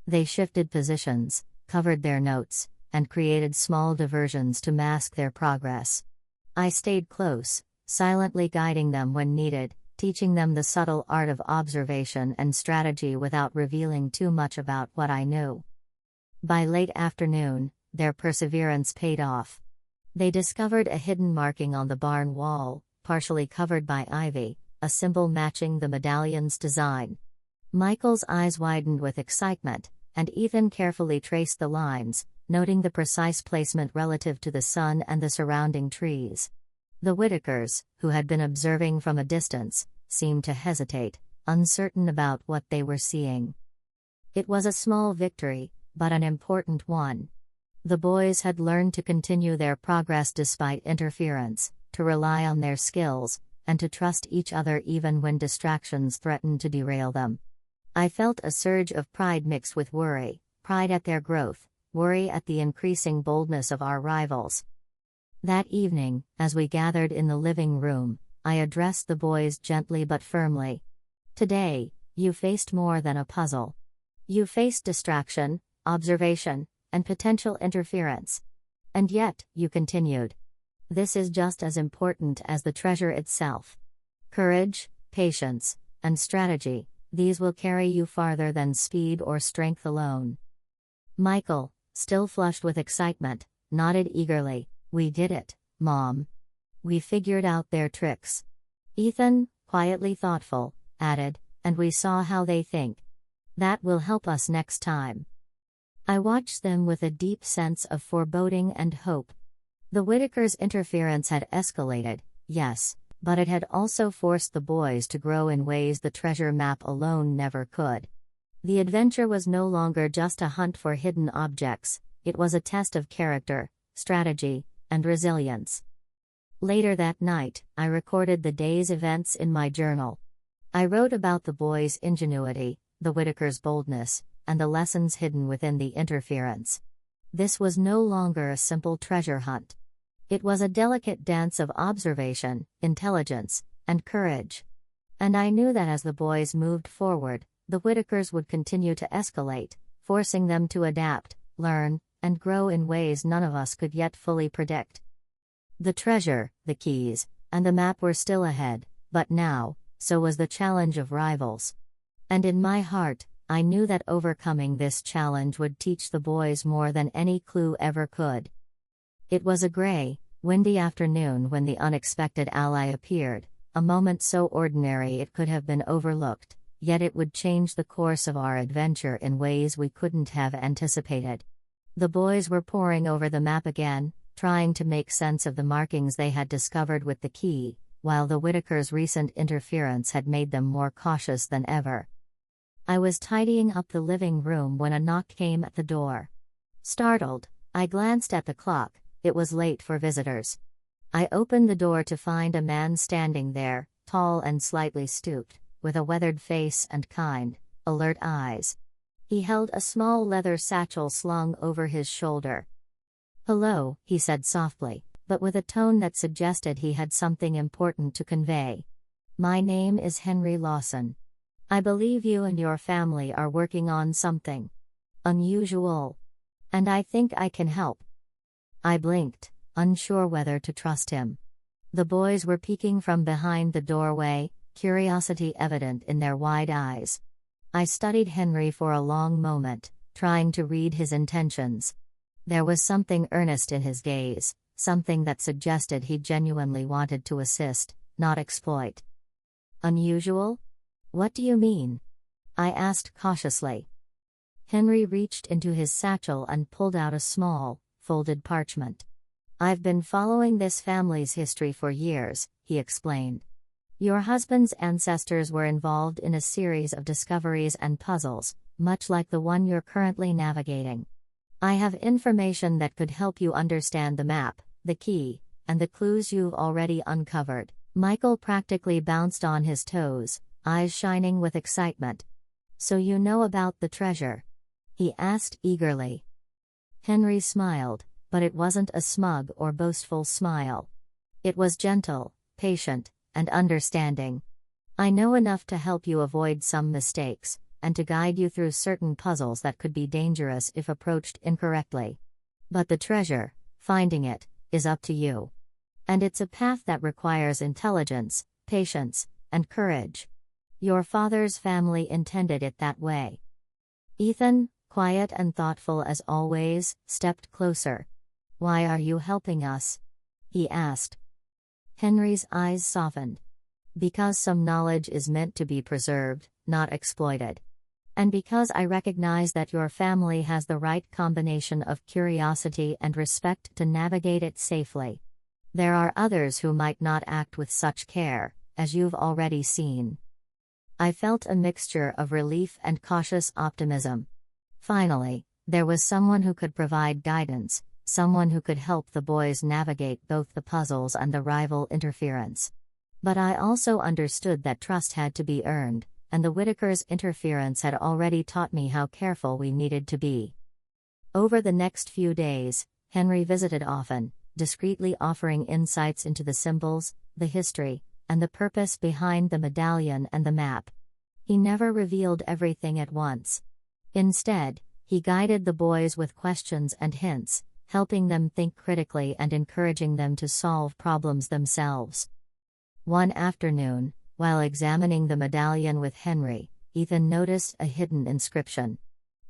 A: They shifted positions, covered their notes, and created small diversions to mask their progress. I stayed close, silently guiding them when needed, teaching them the subtle art of observation and strategy without revealing too much about what I knew. By late afternoon, their perseverance paid off. They discovered a hidden marking on the barn wall, partially covered by ivy, a symbol matching the medallion's design. Michael's eyes widened with excitement, and Ethan carefully traced the lines, noting the precise placement relative to the sun and the surrounding trees. The Whitakers, who had been observing from a distance, seemed to hesitate, uncertain about what they were seeing. It was a small victory, but an important one. The boys had learned to continue their progress despite interference, to rely on their skills, and to trust each other even when distractions threatened to derail them. I felt a surge of pride mixed with worry, pride at their growth, worry at the increasing boldness of our rivals. That evening, as we gathered in the living room, I addressed the boys gently but firmly. "Today, you faced more than a puzzle. You faced distraction, observation, and potential interference. And yet, you continued. This is just as important as the treasure itself. Courage, patience, and strategy, these will carry you farther than speed or strength alone." Michael, still flushed with excitement, nodded eagerly. "We did it, Mom. We figured out their tricks." Ethan, quietly thoughtful, added, "And we saw how they think. That will help us next time." I watched them with a deep sense of foreboding and hope. The Whitakers' interference had escalated, yes, but it had also forced the boys to grow in ways the treasure map alone never could. The adventure was no longer just a hunt for hidden objects, it was a test of character, strategy, and resilience. Later that night, I recorded the day's events in my journal. I wrote about the boys' ingenuity, the Whitakers' boldness, and the lessons hidden within the interference. This was no longer a simple treasure hunt. It was a delicate dance of observation, intelligence, and courage. And I knew that as the boys moved forward, the Whitakers would continue to escalate, forcing them to adapt, learn, and grow in ways none of us could yet fully predict. The treasure, the keys, and the map were still ahead, but now, so was the challenge of rivals. And in my heart, I knew that overcoming this challenge would teach the boys more than any clue ever could. It was a gray, windy afternoon when the unexpected ally appeared, a moment so ordinary it could have been overlooked, yet it would change the course of our adventure in ways we couldn't have anticipated. The boys were poring over the map again, trying to make sense of the markings they had discovered with the key, while the Whitakers' recent interference had made them more cautious than ever. I was tidying up the living room when a knock came at the door. Startled, I glanced at the clock. It was late for visitors. I opened the door to find a man standing there, tall and slightly stooped, with a weathered face and kind, alert eyes. He held a small leather satchel slung over his shoulder. "Hello," he said softly, but with a tone that suggested he had something important to convey. "My name is Henry Lawson. I believe you and your family are working on something unusual. And I think I can help." I blinked, unsure whether to trust him. The boys were peeking from behind the doorway, curiosity evident in their wide eyes. I studied Henry for a long moment, trying to read his intentions. There was something earnest in his gaze, something that suggested he genuinely wanted to assist, not exploit. "Unusual? What do you mean?" I asked cautiously. Henry reached into his satchel and pulled out a small, folded parchment. "I've been following this family's history for years," he explained. Your husband's ancestors were involved in a series of discoveries and puzzles, much like the one you're currently navigating. I have information that could help you understand the map, the key, and the clues you've already uncovered." Michael practically bounced on his toes, eyes shining with excitement. "So you know about the treasure?" he asked eagerly. Henry smiled, but it wasn't a smug or boastful smile. It was gentle, patient, and understanding. "I know enough to help you avoid some mistakes, and to guide you through certain puzzles that could be dangerous if approached incorrectly. But the treasure, finding it, is up to you. And it's a path that requires intelligence, patience, and courage. Your father's family intended it that way." Ethan, quiet and thoughtful as always, stepped closer. "Why are you helping us?" he asked. Henry's eyes softened. "Because some knowledge is meant to be preserved, not exploited. And because I recognize that your family has the right combination of curiosity and respect to navigate it safely. There are others who might not act with such care, as you've already seen." I felt a mixture of relief and cautious optimism. Finally, there was someone who could provide guidance, someone who could help the boys navigate both the puzzles and the rival interference. But I also understood that trust had to be earned, and the Whitakers' interference had already taught me how careful we needed to be. Over the next few days, Henry visited often, discreetly offering insights into the symbols, the history, and the purpose behind the medallion and the map. He never revealed everything at once. Instead, he guided the boys with questions and hints, helping them think critically and encouraging them to solve problems themselves. One afternoon, while examining the medallion with Henry, Ethan noticed a hidden inscription.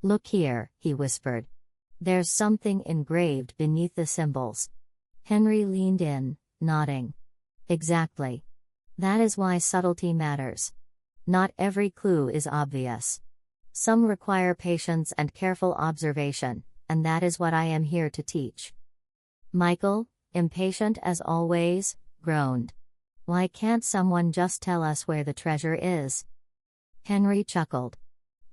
A: "Look here," he whispered. "There's something engraved beneath the symbols." Henry leaned in, nodding. "Exactly. That is why subtlety matters. Not every clue is obvious. Some require patience and careful observation, and that is what I am here to teach." Michael, impatient as always, groaned. "Why can't someone just tell us where the treasure is?" Henry chuckled.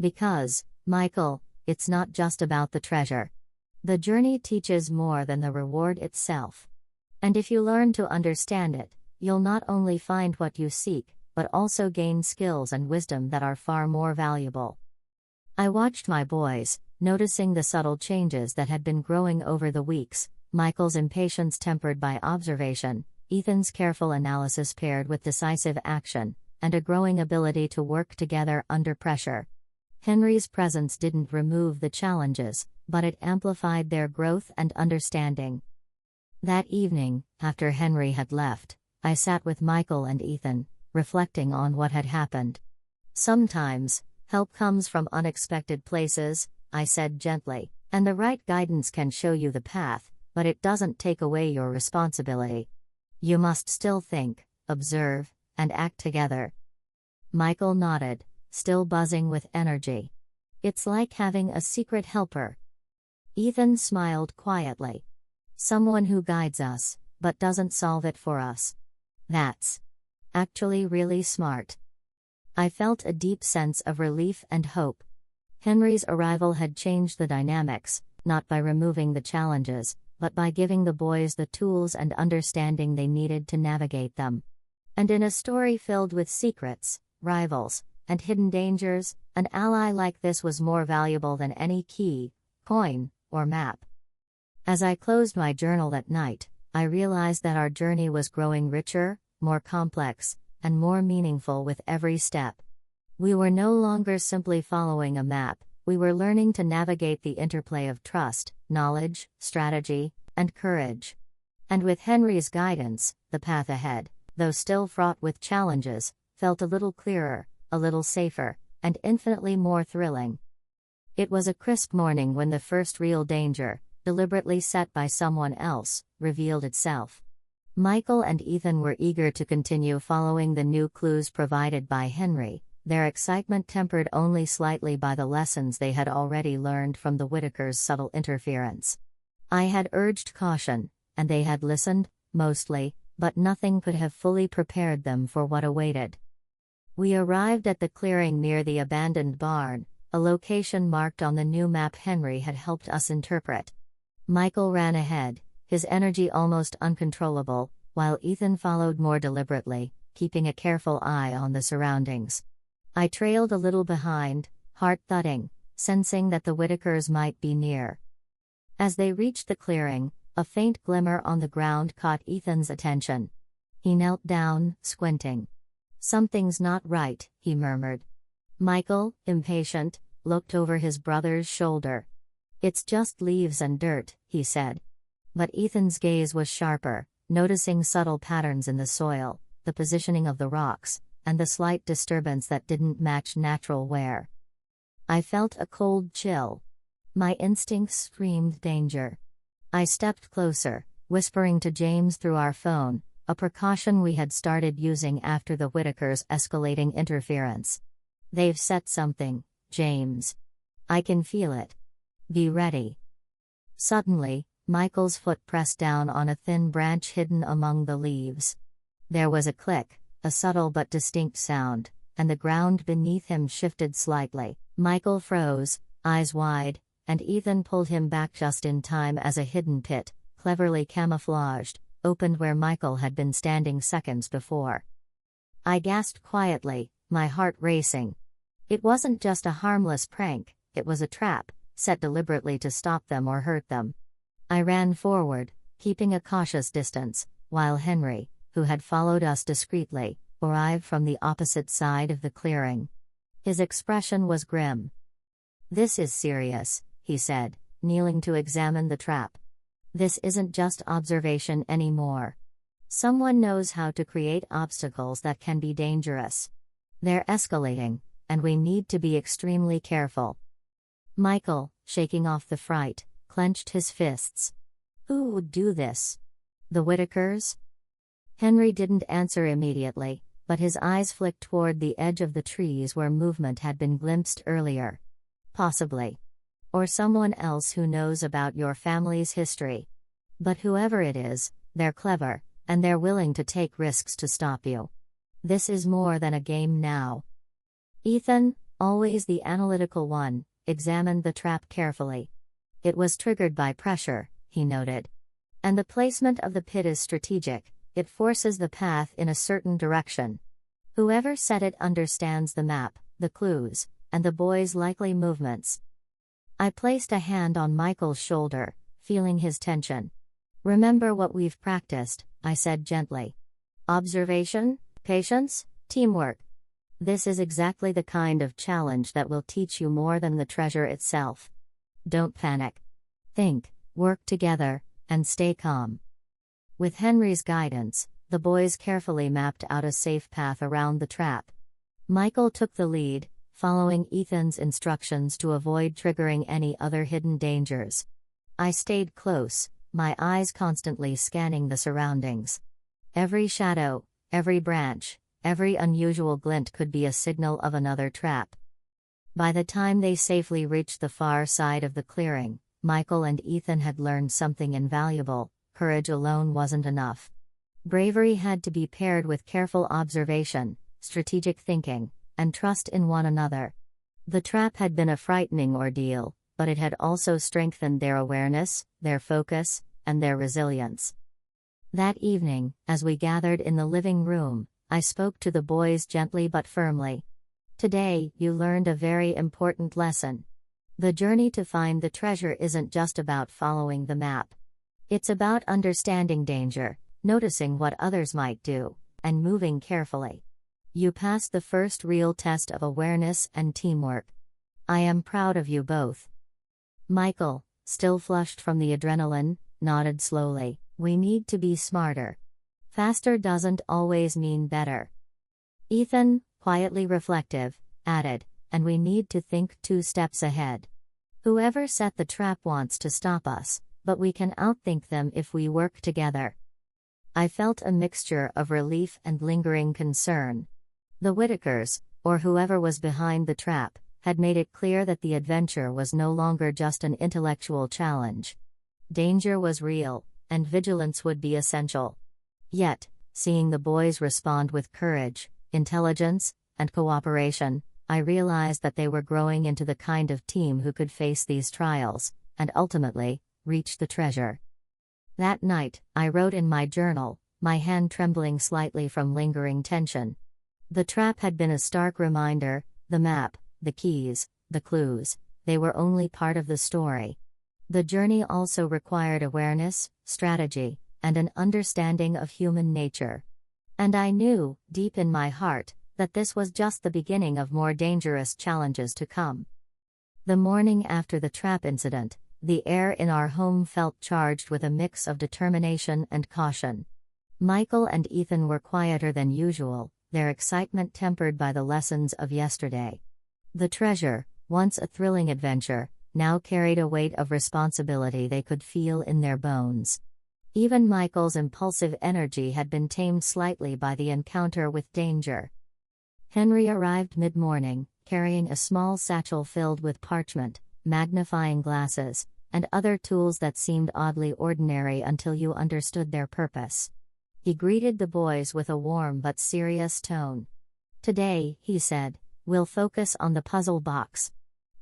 A: "Because, Michael, it's not just about the treasure. The journey teaches more than the reward itself. And if you learn to understand it, you'll not only find what you seek, but also gain skills and wisdom that are far more valuable." I watched my boys, noticing the subtle changes that had been growing over the weeks, Michael's impatience tempered by observation, Ethan's careful analysis paired with decisive action, and a growing ability to work together under pressure. Henry's presence didn't remove the challenges, but it amplified their growth and understanding. That evening, after Henry had left, I sat with Michael and Ethan, reflecting on what had happened. "Sometimes, help comes from unexpected places," I said gently, "and the right guidance can show you the path, but it doesn't take away your responsibility. You must still think, observe, and act together." Michael nodded, still buzzing with energy. "It's like having a secret helper." Ethan smiled quietly. "Someone who guides us, but doesn't solve it for us. That's actually really smart." I felt a deep sense of relief and hope. Henry's arrival had changed the dynamics, not by removing the challenges, but by giving the boys the tools and understanding they needed to navigate them. And in a story filled with secrets, rivals, and hidden dangers, an ally like this was more valuable than any key, coin, or map. As I closed my journal that night, I realized that our journey was growing richer, more complex, and more meaningful with every step. We were no longer simply following a map, we were learning to navigate the interplay of trust, knowledge, strategy, and courage. And with Henry's guidance, the path ahead, though still fraught with challenges, felt a little clearer, a little safer, and infinitely more thrilling. It was a crisp morning when the first real danger, deliberately set by someone else, revealed itself. Michael and Ethan were eager to continue following the new clues provided by Henry, their excitement tempered only slightly by the lessons they had already learned from the Whitakers' subtle interference. I had urged caution, and they had listened, mostly, but nothing could have fully prepared them for what awaited. We arrived at the clearing near the abandoned barn, a location marked on the new map Henry had helped us interpret. Michael ran ahead, his energy almost uncontrollable, while Ethan followed more deliberately, keeping a careful eye on the surroundings. I trailed a little behind, heart thudding, sensing that the Whitakers might be near. As they reached the clearing, a faint glimmer on the ground caught Ethan's attention. He knelt down, squinting. "Something's not right," he murmured. Michael, impatient, looked over his brother's shoulder. "It's just leaves and dirt," he said. But Ethan's gaze was sharper, noticing subtle patterns in the soil, the positioning of the rocks, and the slight disturbance that didn't match natural wear. I felt a cold chill. My instincts screamed danger. I stepped closer, whispering to James through our phone, a precaution we had started using after the Whitakers' escalating interference. "They've set something, James. I can feel it. Be ready." Suddenly, Michael's foot pressed down on a thin branch hidden among the leaves. There was a click, a subtle but distinct sound, and the ground beneath him shifted slightly. Michael froze, eyes wide, and Ethan pulled him back just in time as a hidden pit, cleverly camouflaged, opened where Michael had been standing seconds before. I gasped quietly, my heart racing. It wasn't just a harmless prank, it was a trap, set deliberately to stop them or hurt them. I ran forward, keeping a cautious distance, while Henry, who had followed us discreetly, arrived from the opposite side of the clearing. His expression was grim. "This is serious," he said, kneeling to examine the trap. "This isn't just observation anymore. Someone knows how to create obstacles that can be dangerous. They're escalating, and we need to be extremely careful." Michael, shaking off the fright, clenched his fists. "Who would do this? The Whitakers?" Henry didn't answer immediately, but his eyes flicked toward the edge of the trees where movement had been glimpsed earlier. "Possibly. Or someone else who knows about your family's history. But whoever it is, they're clever, and they're willing to take risks to stop you. This is more than a game now." Ethan, always the analytical one, examined the trap carefully. "It was triggered by pressure," he noted. "And the placement of the pit is strategic, it forces the path in a certain direction. Whoever set it understands the map, the clues, and the boys' likely movements." I placed a hand on Michael's shoulder, feeling his tension. "Remember what we've practiced," I said gently. "Observation, patience, teamwork. This is exactly the kind of challenge that will teach you more than the treasure itself. Don't panic. Think, work together, and stay calm." With Henry's guidance, the boys carefully mapped out a safe path around the trap. Michael took the lead, following Ethan's instructions to avoid triggering any other hidden dangers. I stayed close, my eyes constantly scanning the surroundings. Every shadow, every branch, every unusual glint could be a signal of another trap. By the time they safely reached the far side of the clearing, Michael and Ethan had learned something invaluable: courage alone wasn't enough. Bravery had to be paired with careful observation, strategic thinking, and trust in one another. The trap had been a frightening ordeal, but it had also strengthened their awareness, their focus, and their resilience. That evening, as we gathered in the living room, I spoke to the boys gently but firmly. "Today, you learned a very important lesson. The journey to find the treasure isn't just about following the map. It's about understanding danger, noticing what others might do, and moving carefully. You passed the first real test of awareness and teamwork. I am proud of you both." Michael, still flushed from the adrenaline, nodded slowly. "We need to be smarter. Faster doesn't always mean better." Ethan, quietly reflective, added, "And we need to think 2 steps ahead. Whoever set the trap wants to stop us, but we can outthink them if we work together." I felt a mixture of relief and lingering concern. The Whitakers, or whoever was behind the trap, had made it clear that the adventure was no longer just an intellectual challenge. Danger was real, and vigilance would be essential. Yet, seeing the boys respond with courage, intelligence, and cooperation, I realized that they were growing into the kind of team who could face these trials, and ultimately, reach the treasure. That night, I wrote in my journal, my hand trembling slightly from lingering tension. The trap had been a stark reminder: the map, the keys, the clues, they were only part of the story. The journey also required awareness, strategy, and an understanding of human nature. And I knew, deep in my heart, that this was just the beginning of more dangerous challenges to come. The morning after the trap incident, the air in our home felt charged with a mix of determination and caution. Michael and Ethan were quieter than usual, their excitement tempered by the lessons of yesterday. The treasure, once a thrilling adventure, now carried a weight of responsibility they could feel in their bones. Even Michael's impulsive energy had been tamed slightly by the encounter with danger. Henry arrived mid-morning, carrying a small satchel filled with parchment, magnifying glasses, and other tools that seemed oddly ordinary until you understood their purpose. He greeted the boys with a warm but serious tone. "Today," he said, "we'll focus on the puzzle box.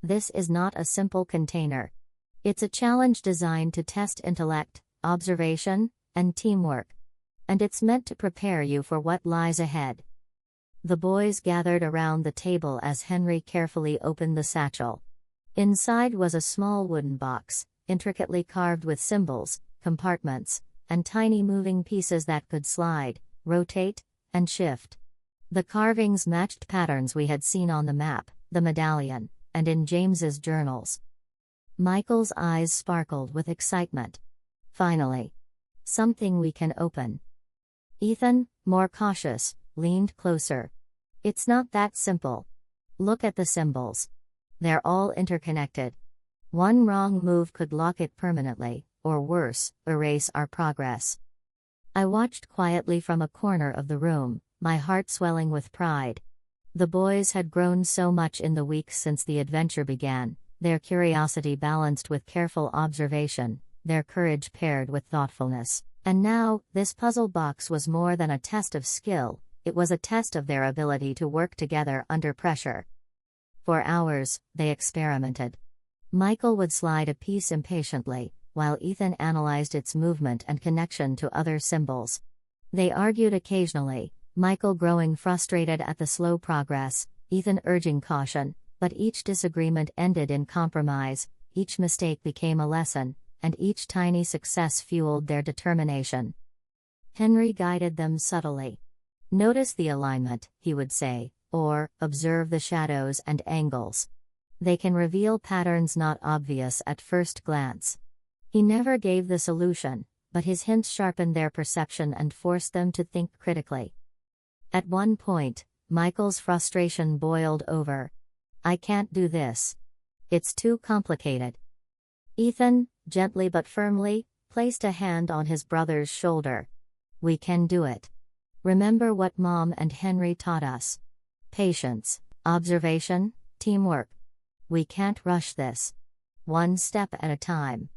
A: This is not a simple container. It's a challenge designed to test intellect, observation, and teamwork. And it's meant to prepare you for what lies ahead." The boys gathered around the table as Henry carefully opened the satchel. Inside was a small wooden box, intricately carved with symbols, compartments, and tiny moving pieces that could slide, rotate, and shift. The carvings matched patterns we had seen on the map, the medallion, and in James's journals. Michael's eyes sparkled with excitement. "Finally! Something we can open." Ethan, more cautious, leaned closer. "It's not that simple. Look at the symbols. They're all interconnected. One wrong move could lock it permanently, or worse, erase our progress." I watched quietly from a corner of the room, my heart swelling with pride. The boys had grown so much in the weeks since the adventure began, their curiosity balanced with careful observation, their courage paired with thoughtfulness, and now, this puzzle box was more than a test of skill, it was a test of their ability to work together under pressure. For hours, they experimented. Michael would slide a piece impatiently, while Ethan analyzed its movement and connection to other symbols. They argued occasionally, Michael growing frustrated at the slow progress, Ethan urging caution, but each disagreement ended in compromise, each mistake became a lesson, and each tiny success fueled their determination. Henry guided them subtly. "Notice the alignment," he would say, or, "observe the shadows and angles. They can reveal patterns not obvious at first glance." He never gave the solution, but his hints sharpened their perception and forced them to think critically. At one point, Michael's frustration boiled over. "I can't do this. It's too complicated." Ethan, gently but firmly, placed a hand on his brother's shoulder. "We can do it. Remember what Mom and Henry taught us. Patience, observation, teamwork. We can't rush this. One step at a time."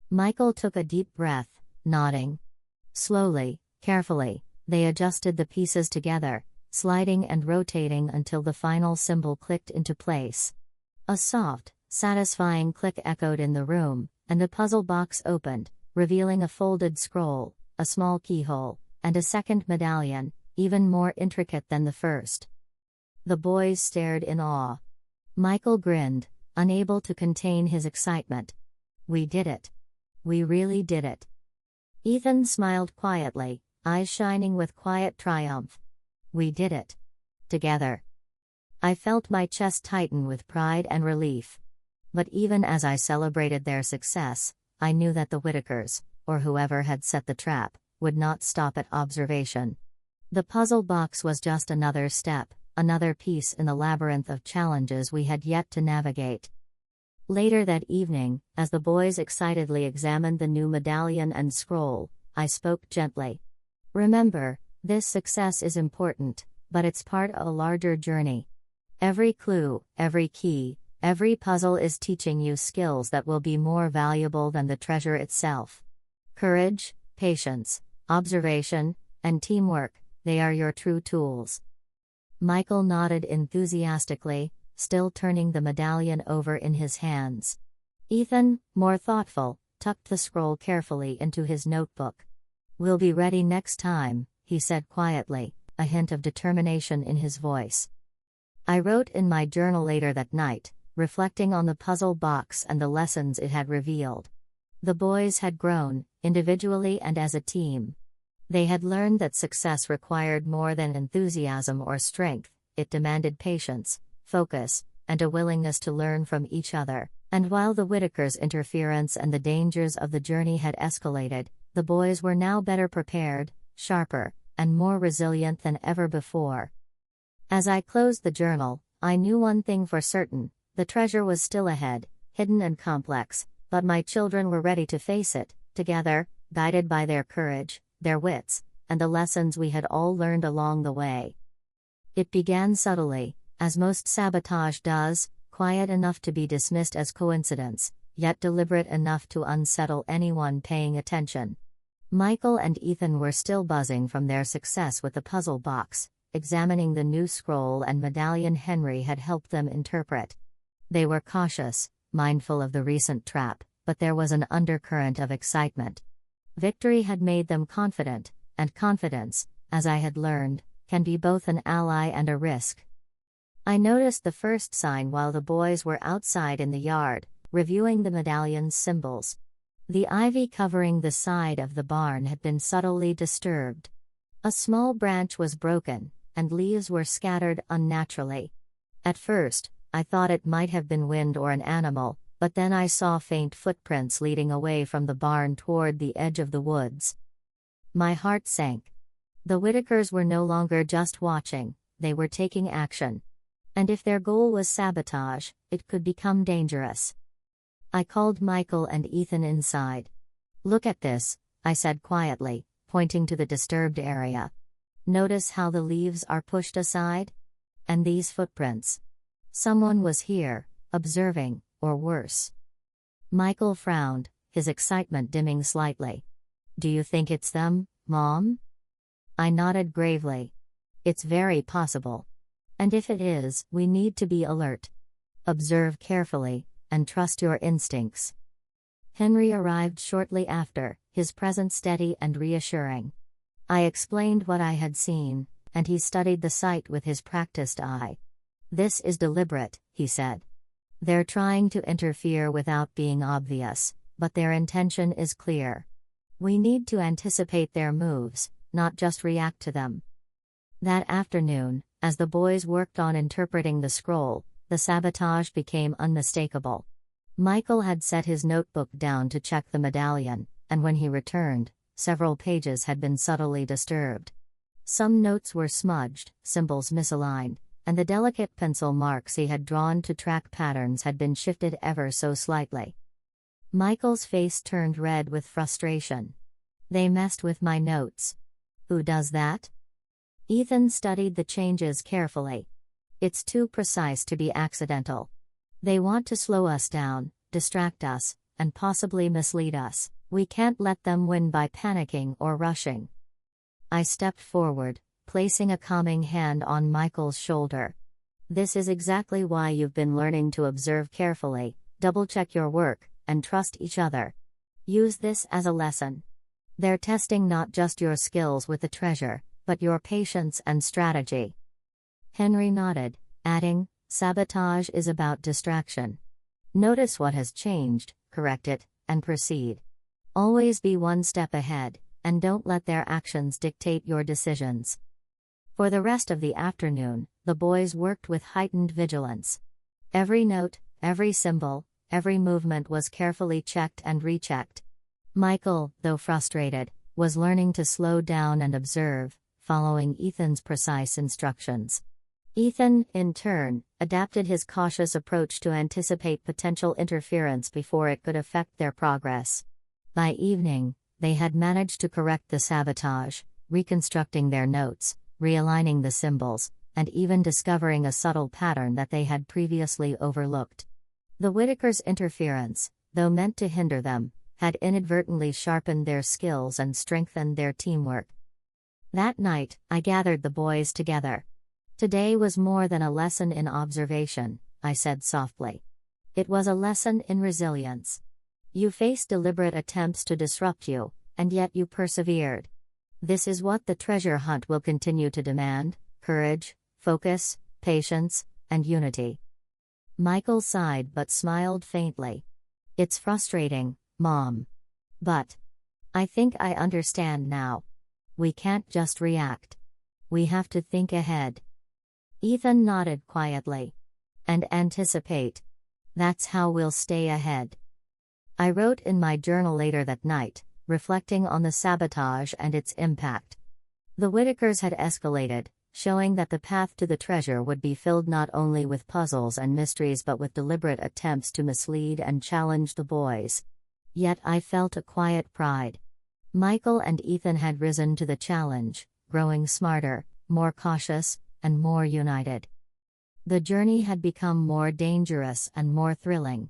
A: Michael took a deep breath, nodding. Slowly, carefully, they adjusted the pieces together, sliding and rotating until the final symbol clicked into place. A soft, satisfying click echoed in the room, and the puzzle box opened, revealing a folded scroll, a small keyhole, and a second medallion, even more intricate than the first. The boys stared in awe. Michael grinned, unable to contain his excitement. "We did it. We really did it." Ethan smiled quietly, eyes shining with quiet triumph. "We did it. Together." I felt my chest tighten with pride and relief. But even as I celebrated their success, I knew that the Whitakers, or whoever had set the trap, would not stop at observation. The puzzle box was just another step, another piece in the labyrinth of challenges we had yet to navigate. Later that evening, as the boys excitedly examined the new medallion and scroll, I spoke gently. "Remember, this success is important, but it's part of a larger journey. Every clue, every key, every puzzle is teaching you skills that will be more valuable than the treasure itself. Courage, patience, observation, and teamwork, they are your true tools. Michael nodded enthusiastically, still turning the medallion over in his hands. Ethan, more thoughtful, tucked the scroll carefully into his notebook. "We'll be ready next time," he said quietly, a hint of determination in his voice. I wrote in my journal later that night, reflecting on the puzzle box and the lessons it had revealed. The boys had grown, individually and as a team. They had learned that success required more than enthusiasm or strength, it demanded patience, focus, and a willingness to learn from each other. And while the Whitakers' interference and the dangers of the journey had escalated, the boys were now better prepared, sharper, and more resilient than ever before. As I closed the journal, I knew one thing for certain: the treasure was still ahead, hidden and complex, but my children were ready to face it, together, guided by their courage, their wits, and the lessons we had all learned along the way. It began subtly, as most sabotage does, quiet enough to be dismissed as coincidence, yet deliberate enough to unsettle anyone paying attention. Michael and Ethan were still buzzing from their success with the puzzle box, examining the new scroll and medallion Henry had helped them interpret. They were cautious, mindful of the recent trap, but there was an undercurrent of excitement. Victory had made them confident, and confidence, as I had learned, can be both an ally and a risk. I noticed the first sign while the boys were outside in the yard, reviewing the medallion's symbols. The ivy covering the side of the barn had been subtly disturbed. A small branch was broken, and leaves were scattered unnaturally. At first, I thought it might have been wind or an animal, but then I saw faint footprints leading away from the barn toward the edge of the woods. My heart sank. The Whitakers were no longer just watching, they were taking action. And if their goal was sabotage, it could become dangerous. I called Michael and Ethan inside. "Look at this," I said quietly, pointing to the disturbed area. "Notice how the leaves are pushed aside? And these footprints. Someone was here, observing, or worse." Michael frowned, his excitement dimming slightly. "Do you think it's them, Mom?" I nodded gravely. "It's very possible. And if it is, we need to be alert. Observe carefully, and trust your instincts." Henry arrived shortly after, his presence steady and reassuring. I explained what I had seen, and he studied the site with his practiced eye. "This is deliberate," he said. "They're trying to interfere without being obvious, but their intention is clear. We need to anticipate their moves, not just react to them." That afternoon, as the boys worked on interpreting the scroll, the sabotage became unmistakable. Michael had set his notebook down to check the medallion, and when he returned, several pages had been subtly disturbed. Some notes were smudged, symbols misaligned, and the delicate pencil marks he had drawn to track patterns had been shifted ever so slightly. Michael's face turned red with frustration. "They messed with my notes." "Who does that?" Ethan studied the changes carefully. "It's too precise to be accidental. They want to slow us down, distract us, and possibly mislead us. We can't let them win by panicking or rushing." I stepped forward, placing a calming hand on Michael's shoulder. "This is exactly why you've been learning to observe carefully, double-check your work, and trust each other. Use this as a lesson. They're testing not just your skills with the treasure, but your patience and strategy." Henry nodded, adding, "Sabotage is about distraction. Notice what has changed, correct it, and proceed. Always be one step ahead, and don't let their actions dictate your decisions." For the rest of the afternoon, the boys worked with heightened vigilance. Every note, every symbol, every movement was carefully checked and rechecked. Michael, though frustrated, was learning to slow down and observe, following Ethan's precise instructions. Ethan, in turn, adapted his cautious approach to anticipate potential interference before it could affect their progress. By evening, they had managed to correct the sabotage, reconstructing their notes, realigning the symbols, and even discovering a subtle pattern that they had previously overlooked. The Whitakers' interference, though meant to hinder them, had inadvertently sharpened their skills and strengthened their teamwork. That night, I gathered the boys together. "Today was more than a lesson in observation," I said softly. "It was a lesson in resilience. You faced deliberate attempts to disrupt you, and yet you persevered. This is what the treasure hunt will continue to demand: courage, focus, patience, and unity." Michael sighed but smiled faintly. "It's frustrating, Mom. But I think I understand now. We can't just react. We have to think ahead." Ethan nodded quietly. "And anticipate. That's how we'll stay ahead." I wrote in my journal later that night, reflecting on the sabotage and its impact. The Whitakers had escalated, showing that the path to the treasure would be filled not only with puzzles and mysteries but with deliberate attempts to mislead and challenge the boys. Yet I felt a quiet pride. Michael and Ethan had risen to the challenge, growing smarter, more cautious, and more united. The journey had become more dangerous and more thrilling.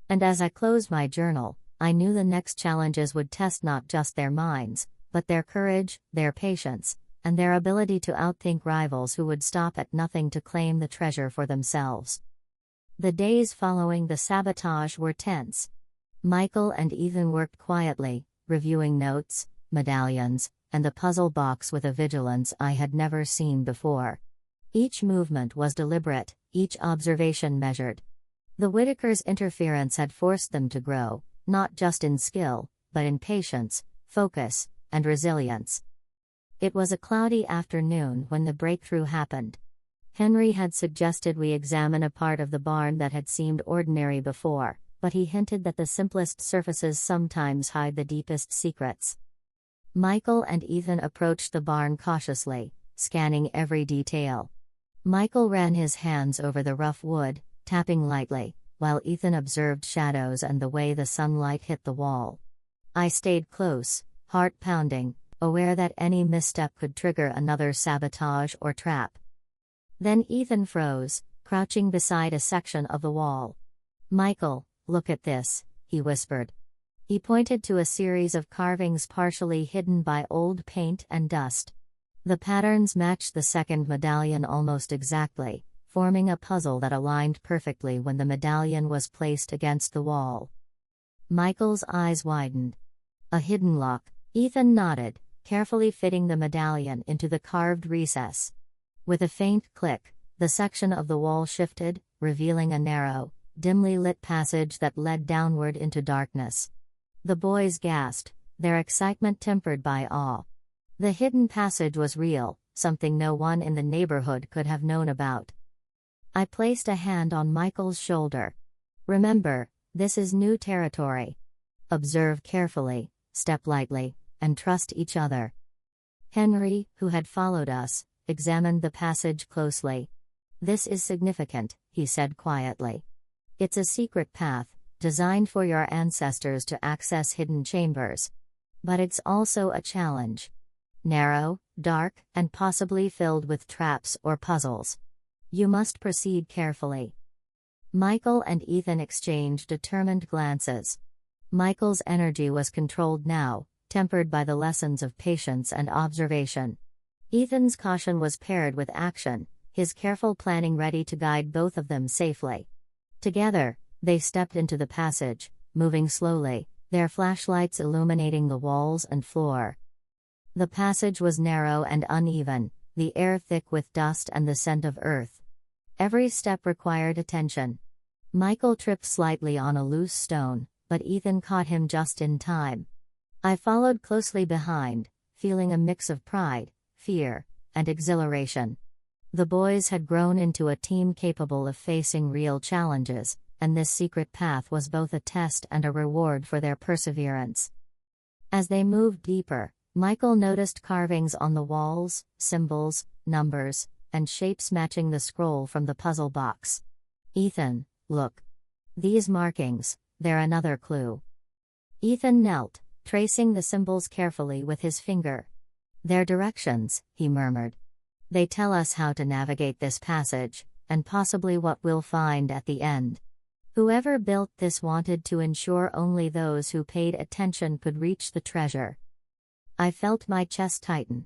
A: And as I closed my journal, I knew the next challenges would test not just their minds, but their courage, their patience, and their ability to outthink rivals who would stop at nothing to claim the treasure for themselves. The days following the sabotage were tense. Michael and Ethan worked quietly, reviewing notes, medallions, and the puzzle box with a vigilance I had never seen before. Each movement was deliberate, each observation measured. The Whitakers' interference had forced them to grow, not just in skill, but in patience, focus, and resilience. It was a cloudy afternoon when the breakthrough happened. Henry had suggested we examine a part of the barn that had seemed ordinary before, but he hinted that the simplest surfaces sometimes hide the deepest secrets. Michael and Ethan approached the barn cautiously, scanning every detail. Michael ran his hands over the rough wood, tapping lightly, while Ethan observed shadows and the way the sunlight hit the wall. I stayed close, heart pounding, aware that any misstep could trigger another sabotage or trap. Then Ethan froze, crouching beside a section of the wall. "Michael, look at this," he whispered. He pointed to a series of carvings partially hidden by old paint and dust. The patterns matched the second medallion almost exactly, forming a puzzle that aligned perfectly when the medallion was placed against the wall. Michael's eyes widened. "A hidden lock," Ethan nodded, carefully fitting the medallion into the carved recess. With a faint click, the section of the wall shifted, revealing a narrow, dimly lit passage that led downward into darkness. The boys gasped, their excitement tempered by awe. The hidden passage was real, something no one in the neighborhood could have known about. I placed a hand on Michael's shoulder. "Remember, this is new territory. Observe carefully, step lightly, and trust each other." Henry, who had followed us, examined the passage closely. "This is significant," he said quietly. "It's a secret path, designed for your ancestors to access hidden chambers. But it's also a challenge. Narrow, dark, and possibly filled with traps or puzzles. You must proceed carefully." Michael and Ethan exchanged determined glances. Michael's energy was controlled now, tempered by the lessons of patience and observation. Ethan's caution was paired with action, his careful planning ready to guide both of them safely. Together, they stepped into the passage, moving slowly, their flashlights illuminating the walls and floor. The passage was narrow and uneven, the air thick with dust and the scent of earth. Every step required attention. Michael tripped slightly on a loose stone, but Ethan caught him just in time. I followed closely behind, feeling a mix of pride, fear, and exhilaration. The boys had grown into a team capable of facing real challenges, and this secret path was both a test and a reward for their perseverance. As they moved deeper, Michael noticed carvings on the walls, symbols, numbers, and shapes matching the scroll from the puzzle box. "Ethan, look. These markings, they're another clue." Ethan knelt, tracing the symbols carefully with his finger. "They're directions," he murmured. "They tell us how to navigate this passage, and possibly what we'll find at the end." Whoever built this wanted to ensure only those who paid attention could reach the treasure. I felt my chest tighten.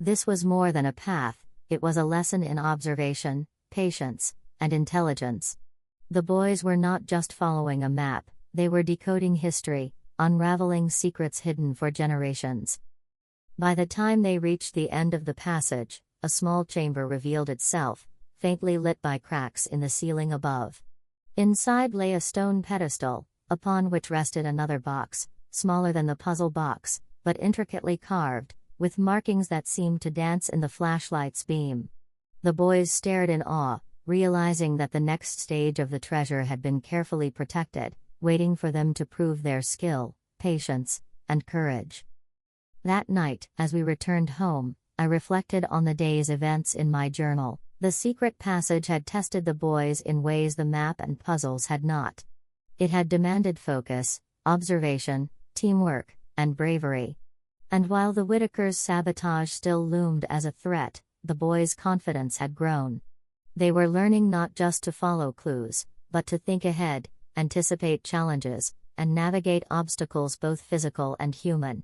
A: This was more than a path, it was a lesson in observation, patience, and intelligence. The boys were not just following a map, they were decoding history, unraveling secrets hidden for generations. By the time they reached the end of the passage, a small chamber revealed itself, faintly lit by cracks in the ceiling above. Inside lay a stone pedestal, upon which rested another box, smaller than the puzzle box, but intricately carved, with markings that seemed to dance in the flashlight's beam. The boys stared in awe, realizing that the next stage of the treasure had been carefully protected, waiting for them to prove their skill, patience, and courage. That night, as we returned home, I reflected on the day's events in my journal. The secret passage had tested the boys in ways the map and puzzles had not. It had demanded focus, observation, teamwork, and bravery. And while the Whitakers' sabotage still loomed as a threat, the boys' confidence had grown. They were learning not just to follow clues, but to think ahead, anticipate challenges, and navigate obstacles both physical and human.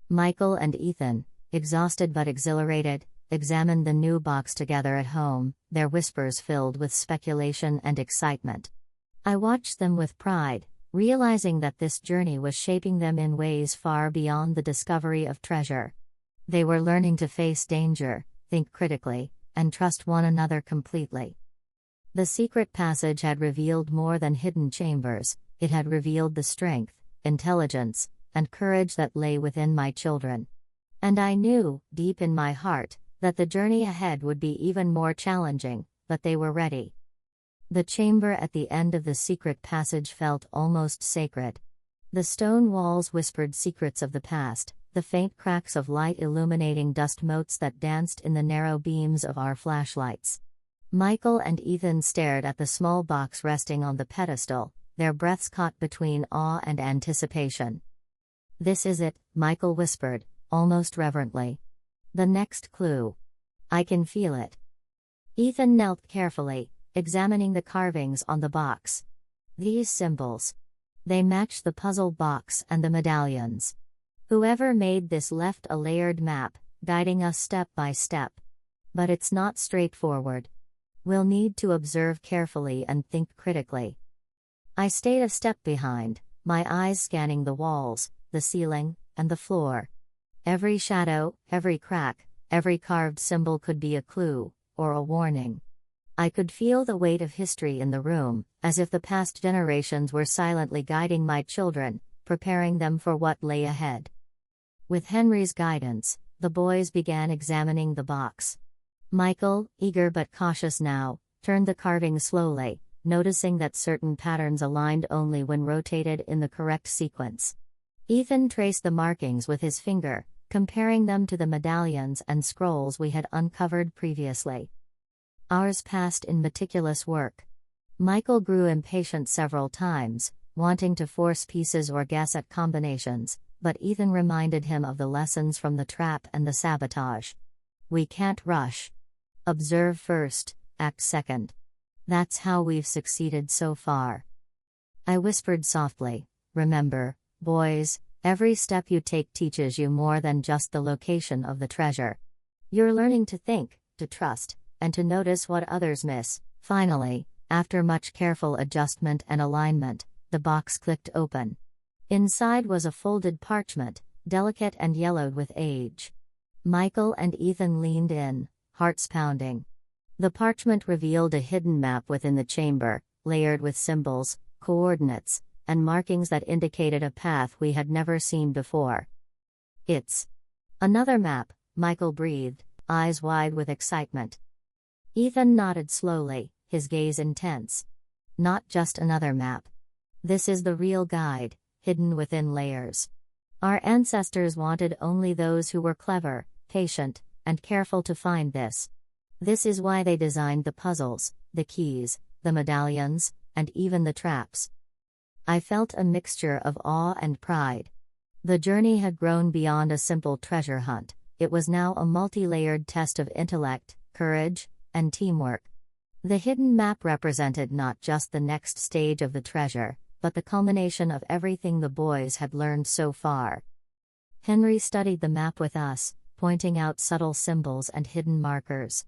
A: Michael and Ethan, exhausted but exhilarated, examined the new box together at home, their whispers filled with speculation and excitement. I watched them with pride, realizing that this journey was shaping them in ways far beyond the discovery of treasure. They were learning to face danger, think critically, and trust one another completely. The secret passage had revealed more than hidden chambers, it had revealed the strength, intelligence, and courage that lay within my children. And I knew, deep in my heart, that the journey ahead would be even more challenging, but they were ready. The chamber at the end of the secret passage felt almost sacred. The stone walls whispered secrets of the past, the faint cracks of light illuminating dust motes that danced in the narrow beams of our flashlights. Michael and Ethan stared at the small box resting on the pedestal, their breaths caught between awe and anticipation. "This is it," Michael whispered, almost reverently. "The next clue. I can feel it." Ethan knelt carefully, examining the carvings on the box. These symbols. They match the puzzle box and the medallions. Whoever made this left a layered map, guiding us step by step. But it's not straightforward. We'll need to observe carefully and think critically. I stayed a step behind, my eyes scanning the walls, the ceiling, and the floor. Every shadow, every crack, every carved symbol could be a clue, or a warning. I could feel the weight of history in the room, as if the past generations were silently guiding my children, preparing them for what lay ahead. With Henry's guidance, the boys began examining the box. Michael, eager but cautious now, turned the carving slowly, noticing that certain patterns aligned only when rotated in the correct sequence. Ethan traced the markings with his finger, comparing them to the medallions and scrolls we had uncovered previously. Hours passed in meticulous work. Michael grew impatient several times, wanting to force pieces or guess at combinations, but Ethan reminded him of the lessons from the trap and the sabotage. "We can't rush. Observe first, act second. That's how we've succeeded so far." I whispered softly, "Remember, boys, every step you take teaches you more than just the location of the treasure. You're learning to think, to trust, and to notice what others miss." Finally, after much careful adjustment and alignment, the box clicked open. Inside was a folded parchment, delicate and yellowed with age. Michael and Ethan leaned in, hearts pounding. The parchment revealed a hidden map within the chamber, layered with symbols, coordinates, and markings that indicated a path we had never seen before. "It's another map," Michael breathed, eyes wide with excitement. Ethan nodded slowly, his gaze intense. "Not just another map. This is the real guide, hidden within layers. Our ancestors wanted only those who were clever, patient, and careful to find this. This is why they designed the puzzles, the keys, the medallions, and even the traps." I felt a mixture of awe and pride. The journey had grown beyond a simple treasure hunt, it was now a multi-layered test of intellect, courage, and teamwork. The hidden map represented not just the next stage of the treasure, but the culmination of everything the boys had learned so far. Henry studied the map with us, pointing out subtle symbols and hidden markers.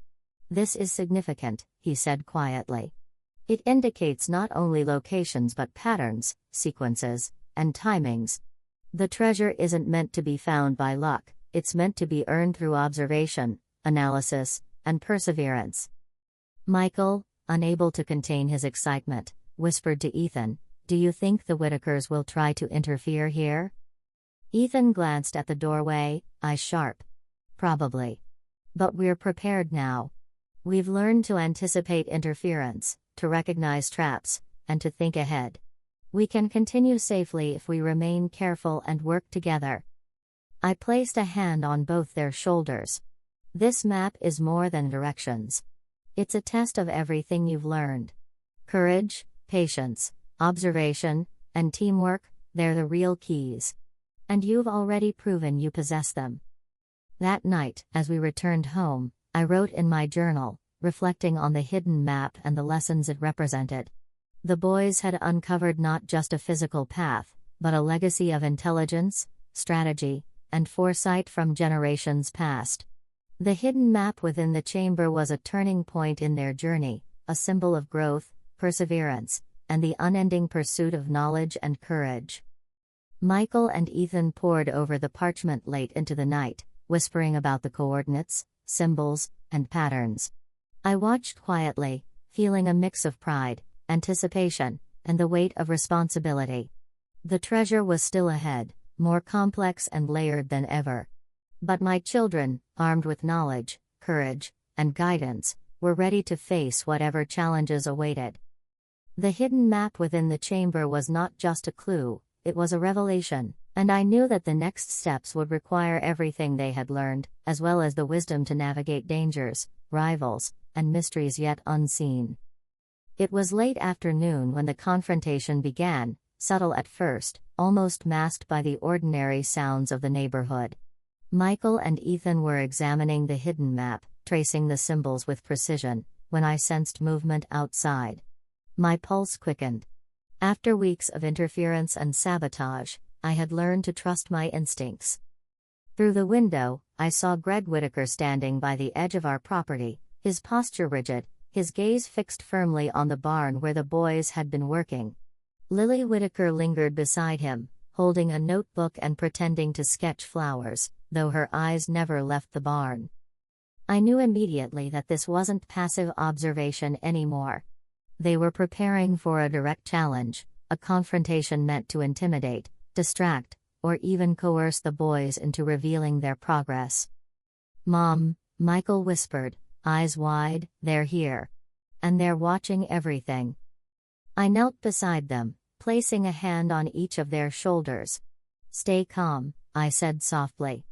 A: "This is significant," he said quietly. "It indicates not only locations but patterns, sequences, and timings. The treasure isn't meant to be found by luck, it's meant to be earned through observation, analysis, and perseverance." Michael, unable to contain his excitement, whispered to Ethan, "Do you think the Whitakers will try to interfere here?" Ethan glanced at the doorway, eyes sharp. "Probably. But we're prepared now. We've learned to anticipate interference, to recognize traps, and to think ahead. We can continue safely if we remain careful and work together." I placed a hand on both their shoulders. "This map is more than directions. It's a test of everything you've learned. Courage, patience, observation, and teamwork, they're the real keys. And you've already proven you possess them." That night, as we returned home, I wrote in my journal, reflecting on the hidden map and the lessons it represented. The boys had uncovered not just a physical path, but a legacy of intelligence, strategy, and foresight from generations past. The hidden map within the chamber was a turning point in their journey, a symbol of growth, perseverance, and the unending pursuit of knowledge and courage. Michael and Ethan pored over the parchment late into the night, whispering about the coordinates, symbols, and patterns. I watched quietly, feeling a mix of pride, anticipation, and the weight of responsibility. The treasure was still ahead, more complex and layered than ever. But my children, armed with knowledge, courage, and guidance, were ready to face whatever challenges awaited. The hidden map within the chamber was not just a clue, it was a revelation, and I knew that the next steps would require everything they had learned, as well as the wisdom to navigate dangers, rivals, and mysteries yet unseen. It was late afternoon when the confrontation began, subtle at first, almost masked by the ordinary sounds of the neighborhood. Michael and Ethan were examining the hidden map, tracing the symbols with precision, when I sensed movement outside. My pulse quickened. After weeks of interference and sabotage, I had learned to trust my instincts. Through the window, I saw Greg Whitaker standing by the edge of our property, his posture rigid, his gaze fixed firmly on the barn where the boys had been working. Lily Whitaker lingered beside him, holding a notebook and pretending to sketch flowers, though her eyes never left the barn. I knew immediately that this wasn't passive observation anymore. They were preparing for a direct challenge, a confrontation meant to intimidate, distract, or even coerce the boys into revealing their progress. "Mom," Michael whispered, eyes wide, "they're here. And they're watching everything." I knelt beside them, placing a hand on each of their shoulders. "Stay calm," I said softly.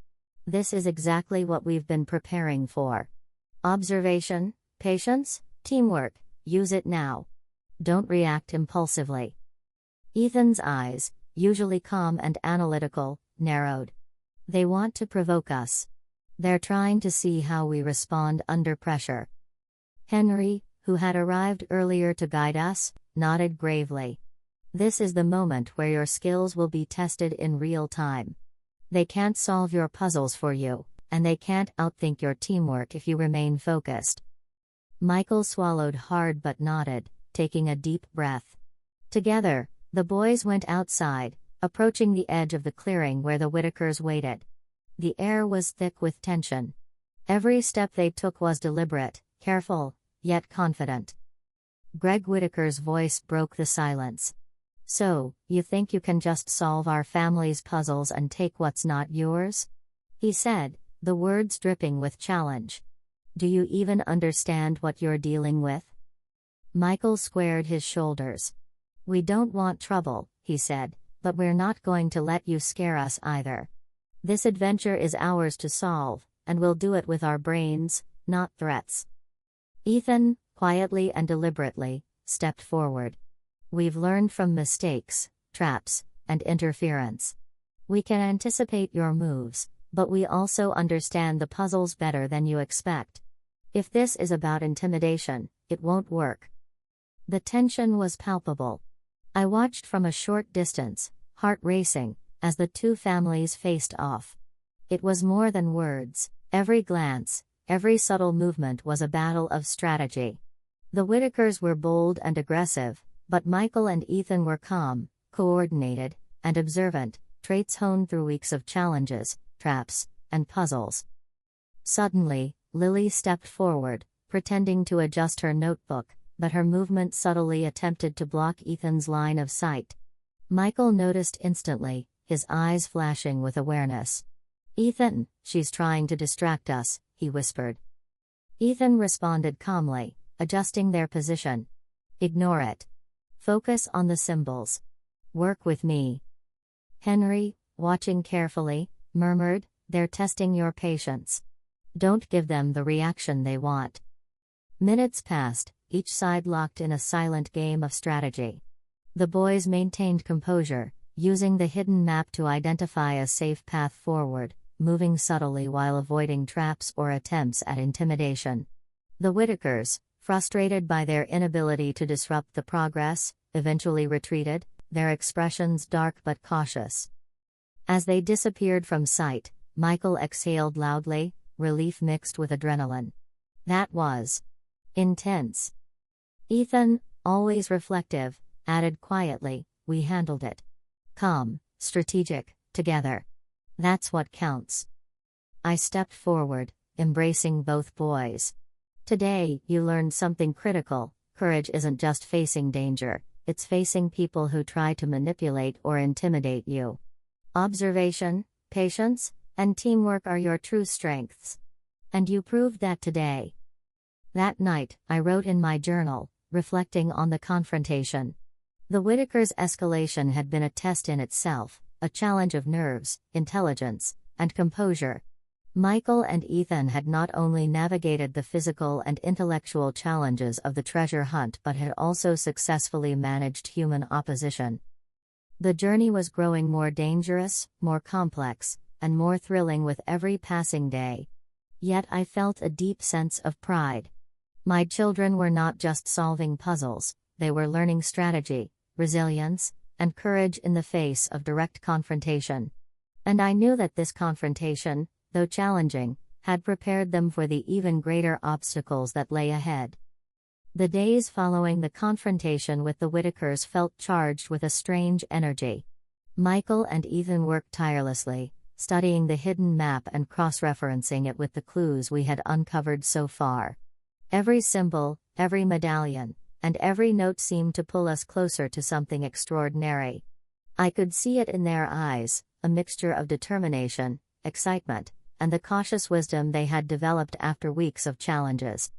A: "This is exactly what we've been preparing for. Observation, patience, teamwork, use it now. Don't react impulsively." Ethan's eyes, usually calm and analytical, narrowed. "They want to provoke us. They're trying to see how we respond under pressure." Henry, who had arrived earlier to guide us, nodded gravely. "This is the moment where your skills will be tested in real time. They can't solve your puzzles for you, and they can't outthink your teamwork if you remain focused." Michael swallowed hard but nodded, taking a deep breath. Together, the boys went outside, approaching the edge of the clearing where the Whitakers waited. The air was thick with tension. Every step they took was deliberate, careful, yet confident. Greg Whitaker's voice broke the silence. "So, you think you can just solve our family's puzzles and take what's not yours?" he said, the words dripping with challenge. "Do you even understand what you're dealing with?" Michael squared his shoulders. "We don't want trouble," he said, "but we're not going to let you scare us either. This adventure is ours to solve, and we'll do it with our brains, not threats." Ethan, quietly and deliberately, stepped forward. "We've learned from mistakes, traps, and interference. We can anticipate your moves, but we also understand the puzzles better than you expect. If this is about intimidation, it won't work. The tension was palpable. I watched from a short distance, heart racing, as the two families faced off. It was more than words. Every glance, every subtle movement was a battle of strategy. The Whitakers were bold and aggressive, but Michael and Ethan were calm, coordinated, and observant, traits honed through weeks of challenges, traps, and puzzles. Suddenly, Lily stepped forward, pretending to adjust her notebook, but her movement subtly attempted to block Ethan's line of sight. Michael noticed instantly, his eyes flashing with awareness. "Ethan, she's trying to distract us," he whispered. Ethan responded calmly, adjusting their position. "Ignore it. Focus on the symbols. Work with me." Henry, watching carefully, murmured, "They're testing your patience. Don't give them the reaction they want." Minutes passed, each side locked in a silent game of strategy. The boys maintained composure, using the hidden map to identify a safe path forward, moving subtly while avoiding traps or attempts at intimidation. The Whitakers, frustrated by their inability to disrupt the progress, eventually retreated, their expressions dark but cautious. As they disappeared from sight, Michael exhaled loudly, relief mixed with adrenaline. That was intense. Ethan, always reflective, added quietly, "We handled it. Calm, strategic, together. That's what counts." I stepped forward, embracing both boys. "Today, you learned something critical. Courage isn't just facing danger, it's facing people who try to manipulate or intimidate you. Observation, patience, and teamwork are your true strengths. And you proved that today." That night, I wrote in my journal, reflecting on the confrontation. The Whitakers' escalation had been a test in itself, a challenge of nerves, intelligence, and composure. Michael and Ethan had not only navigated the physical and intellectual challenges of the treasure hunt but had also successfully managed human opposition. The journey was growing more dangerous, more complex, and more thrilling with every passing day. Yet I felt a deep sense of pride. My children were not just solving puzzles, they were learning strategy, resilience, and courage in the face of direct confrontation. And I knew that this confrontation, though challenging, had prepared them for the even greater obstacles that lay ahead. The days following the confrontation with the Whitakers felt charged with a strange energy. Michael and Ethan worked tirelessly, studying the hidden map and cross-referencing it with the clues we had uncovered so far. Every symbol, every medallion, and every note seemed to pull us closer to something extraordinary. I could see it in their eyes, a mixture of determination, excitement, and the cautious wisdom they had developed after weeks of challenges.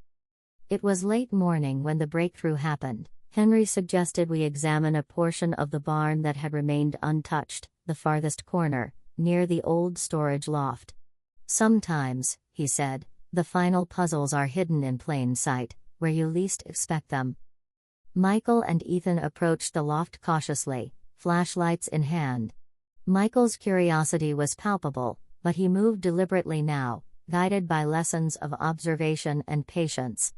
A: It was late morning when the breakthrough happened. Henry suggested we examine a portion of the barn that had remained untouched, the farthest corner, near the old storage loft. "Sometimes," he said, "the final puzzles are hidden in plain sight, where you least expect them." Michael and Ethan approached the loft cautiously, flashlights in hand. Michael's curiosity was palpable, but he moved deliberately now, guided by lessons of observation and patience.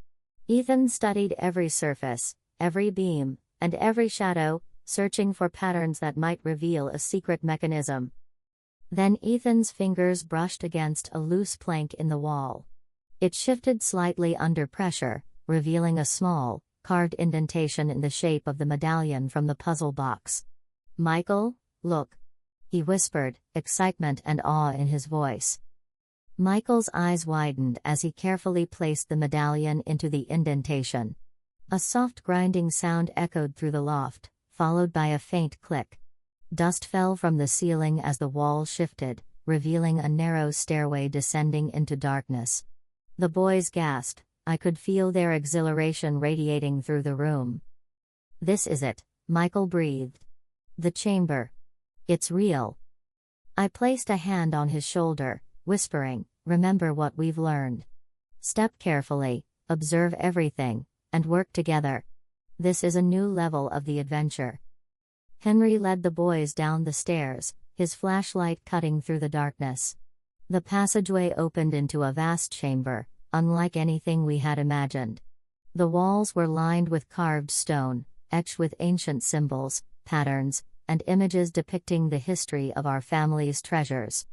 A: Ethan studied every surface, every beam, and every shadow, searching for patterns that might reveal a secret mechanism. Then Ethan's fingers brushed against a loose plank in the wall. It shifted slightly under pressure, revealing a small, carved indentation in the shape of the medallion from the puzzle box. "Michael, look," he whispered, excitement and awe in his voice. Michael's eyes widened as he carefully placed the medallion into the indentation. A soft grinding sound echoed through the loft, followed by a faint click. Dust fell from the ceiling as the wall shifted, revealing a narrow stairway descending into darkness. The boys gasped. I could feel their exhilaration radiating through the room. "This is it," Michael breathed. "The chamber. It's real." I placed a hand on his shoulder, whispering, "Remember what we've learned. Step carefully, observe everything, and work together. This is a new level of the adventure." Henry led the boys down the stairs, his flashlight cutting through the darkness. The passageway opened into a vast chamber, unlike anything we had imagined. The walls were lined with carved stone, etched with ancient symbols, patterns, and images depicting the history of our family's treasures.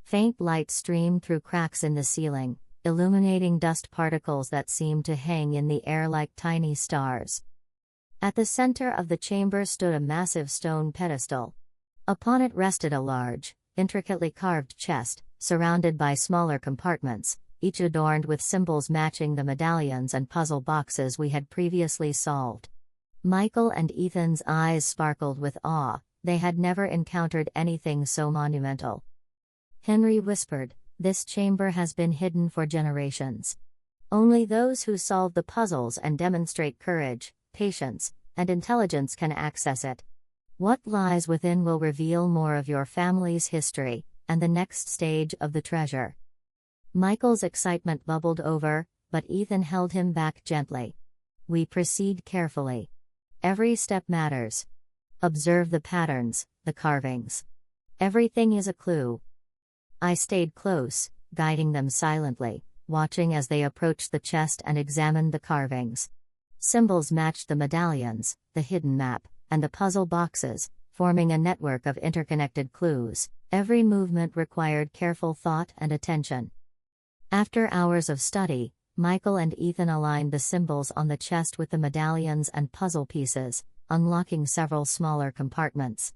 A: Faint light streamed through cracks in the ceiling, illuminating dust particles that seemed to hang in the air like tiny stars. At the center of the chamber stood a massive stone pedestal. Upon it rested a large, intricately carved chest, surrounded by smaller compartments, each adorned with symbols matching the medallions and puzzle boxes we had previously solved. Michael and Ethan's eyes sparkled with awe. They had never encountered anything so monumental. Henry whispered, "This chamber has been hidden for generations. Only those who solve the puzzles and demonstrate courage, patience, and intelligence can access it. What lies within will reveal more of your family's history, and the next stage of the treasure." Michael's excitement bubbled over, but Ethan held him back gently. "We proceed carefully. Every step matters. Observe the patterns, the carvings. Everything is a clue." I stayed close, guiding them silently, watching as they approached the chest and examined the carvings. Symbols matched the medallions, the hidden map, and the puzzle boxes, forming a network of interconnected clues. Every movement required careful thought and attention. After hours of study, Michael and Ethan aligned the symbols on the chest with the medallions and puzzle pieces, unlocking several smaller compartments.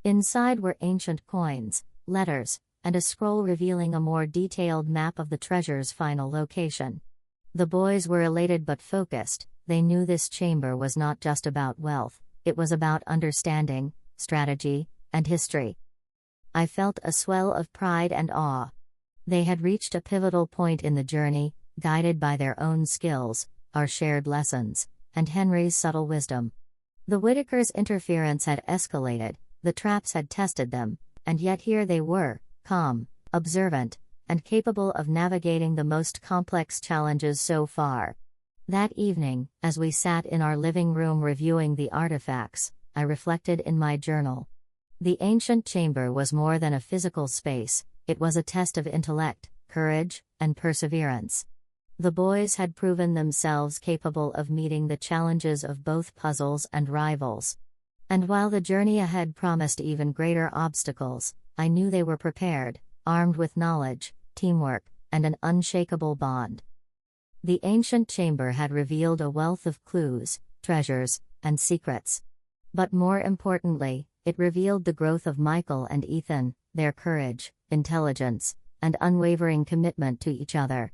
A: Inside were ancient coins, letters, and a scroll revealing a more detailed map of the treasure's final location. The boys were elated but focused. They knew this chamber was not just about wealth, it was about understanding, strategy, and history. I felt a swell of pride and awe. They had reached a pivotal point in the journey, guided by their own skills, our shared lessons, and Henry's subtle wisdom. The Whitakers' interference had escalated, the traps had tested them, and yet here they were, calm, observant, and capable of navigating the most complex challenges so far. That evening, as we sat in our living room reviewing the artifacts, I reflected in my journal. The ancient chamber was more than a physical space, it was a test of intellect, courage, and perseverance. The boys had proven themselves capable of meeting the challenges of both puzzles and rivals. And while the journey ahead promised even greater obstacles, I knew they were prepared, armed with knowledge, teamwork, and an unshakable bond. The ancient chamber had revealed a wealth of clues, treasures, and secrets. But more importantly, it revealed the growth of Michael and Ethan, their courage, intelligence, and unwavering commitment to each other.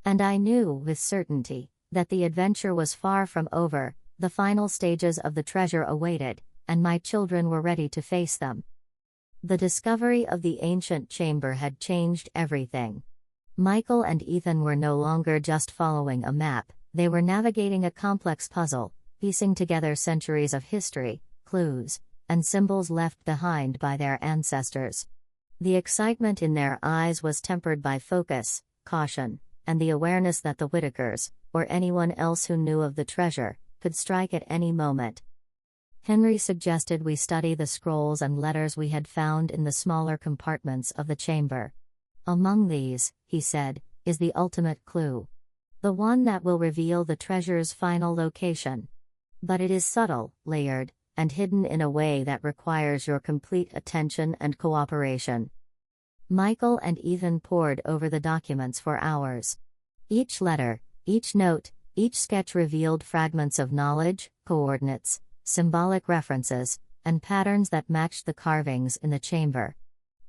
A: And I knew with certainty that the adventure was far from over. The final stages of the treasure awaited, and my children were ready to face them. The discovery of the ancient chamber had changed everything. Michael and Ethan were no longer just following a map, they were navigating a complex puzzle, piecing together centuries of history, clues, and symbols left behind by their ancestors. The excitement in their eyes was tempered by focus, caution, and the awareness that the Whitakers, or anyone else who knew of the treasure, could strike at any moment. Henry suggested we study the scrolls and letters we had found in the smaller compartments of the chamber. "Among these," he said, "is the ultimate clue. The one that will reveal the treasure's final location. But it is subtle, layered, and hidden in a way that requires your complete attention and cooperation." Michael and Ethan pored over the documents for hours. Each letter, each note, each sketch revealed fragments of knowledge, coordinates, symbolic references, and patterns that matched the carvings in the chamber.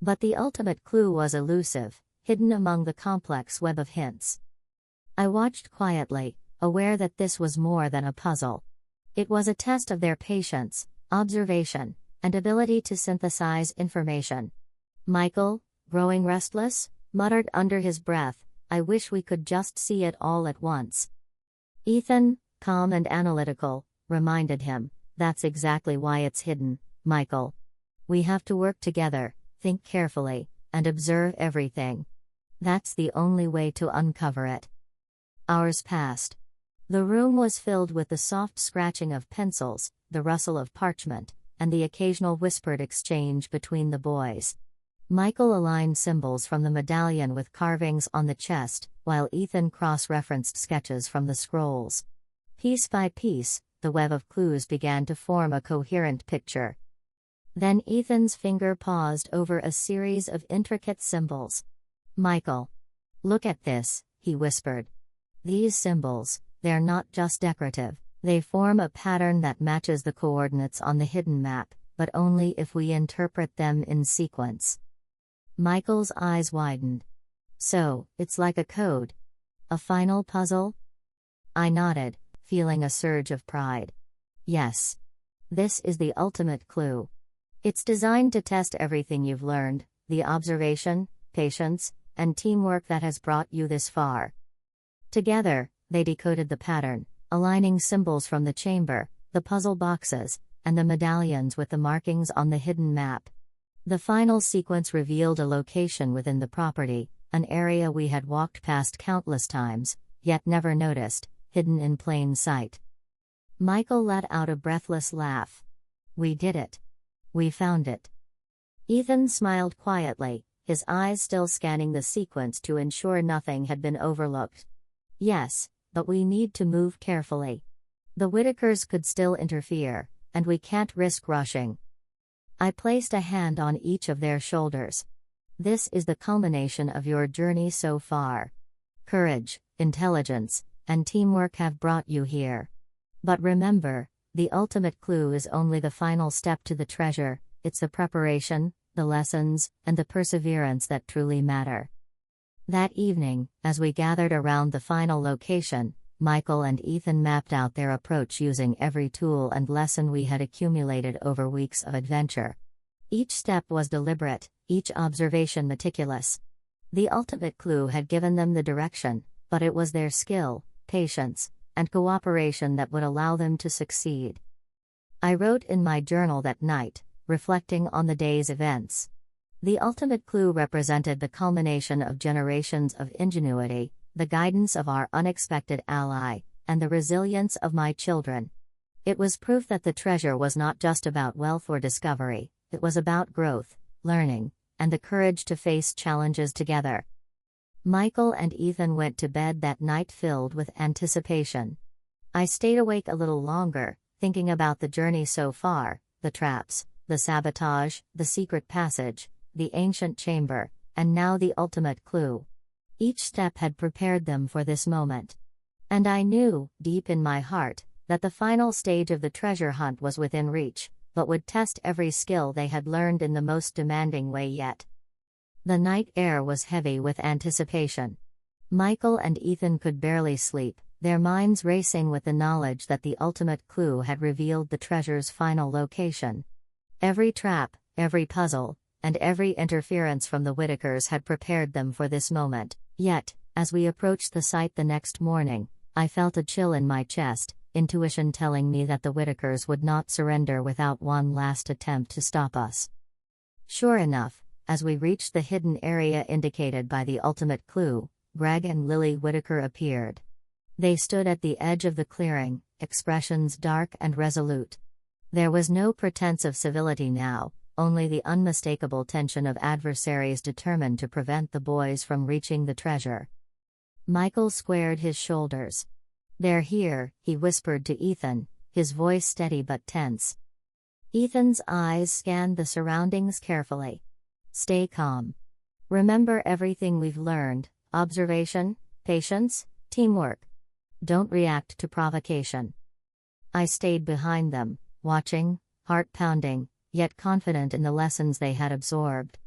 A: But the ultimate clue was elusive, hidden among the complex web of hints. I watched quietly, aware that this was more than a puzzle. It was a test of their patience, observation, and ability to synthesize information. Michael, growing restless, muttered under his breath, "I wish we could just see it all at once." Ethan, calm and analytical, reminded him, "That's exactly why it's hidden, Michael. We have to work together, think carefully, and observe everything. That's the only way to uncover it." Hours passed. The room was filled with the soft scratching of pencils, the rustle of parchment, and the occasional whispered exchange between the boys. Michael aligned symbols from the medallion with carvings on the chest, while Ethan cross-referenced sketches from the scrolls. Piece by piece, the web of clues began to form a coherent picture. Then Ethan's finger paused over a series of intricate symbols. "Michael, look at this," he whispered. "These symbols, they're not just decorative, they form a pattern that matches the coordinates on the hidden map, but only if we interpret them in sequence." Michael's eyes widened. "So, it's like a code? A final puzzle?" I nodded, feeling a surge of pride. "Yes. This is the ultimate clue. It's designed to test everything you've learned, the observation, patience, and teamwork that has brought you this far." Together, they decoded the pattern, aligning symbols from the chamber, the puzzle boxes, and the medallions with the markings on the hidden map. The final sequence revealed a location within the property, an area we had walked past countless times, yet never noticed, hidden in plain sight. Michael let out a breathless laugh. "We did it. We found it." Ethan smiled quietly, his eyes still scanning the sequence to ensure nothing had been overlooked. "Yes, but we need to move carefully. The Whitakers could still interfere, and we can't risk rushing." I placed a hand on each of their shoulders. "This is the culmination of your journey so far. Courage, intelligence, and teamwork have brought you here. But remember, the ultimate clue is only the final step to the treasure. It's the preparation, the lessons, and the perseverance that truly matter." That evening, as we gathered around the final location, Michael and Ethan mapped out their approach using every tool and lesson we had accumulated over weeks of adventure. Each step was deliberate, each observation meticulous. The ultimate clue had given them the direction, but it was their skill, patience, and cooperation that would allow them to succeed. I wrote in my journal that night, reflecting on the day's events. The ultimate clue represented the culmination of generations of ingenuity, the guidance of our unexpected ally, and the resilience of my children. It was proof that the treasure was not just about wealth or discovery, it was about growth, learning, and the courage to face challenges together. Michael and Ethan went to bed that night filled with anticipation. I stayed awake a little longer, thinking about the journey so far, the traps, the sabotage, the secret passage, the ancient chamber, and now the ultimate clue. Each step had prepared them for this moment. And I knew, deep in my heart, that the final stage of the treasure hunt was within reach, but would test every skill they had learned in the most demanding way yet. The night air was heavy with anticipation. Michael and Ethan could barely sleep, their minds racing with the knowledge that the ultimate clue had revealed the treasure's final location. Every trap, every puzzle, and every interference from the Whitakers had prepared them for this moment. Yet, as we approached the site the next morning, I felt a chill in my chest, intuition telling me that the Whitakers would not surrender without one last attempt to stop us. Sure enough, as we reached the hidden area indicated by the ultimate clue, Greg and Lily Whitaker appeared. They stood at the edge of the clearing, expressions dark and resolute. There was no pretense of civility now, only the unmistakable tension of adversaries determined to prevent the boys from reaching the treasure. Michael squared his shoulders. "They're here," he whispered to Ethan, his voice steady but tense. Ethan's eyes scanned the surroundings carefully. "Stay calm. Remember everything we've learned: observation, patience, teamwork. Don't react to provocation." I stayed behind them, watching, heart pounding, yet confident in the lessons they had absorbed.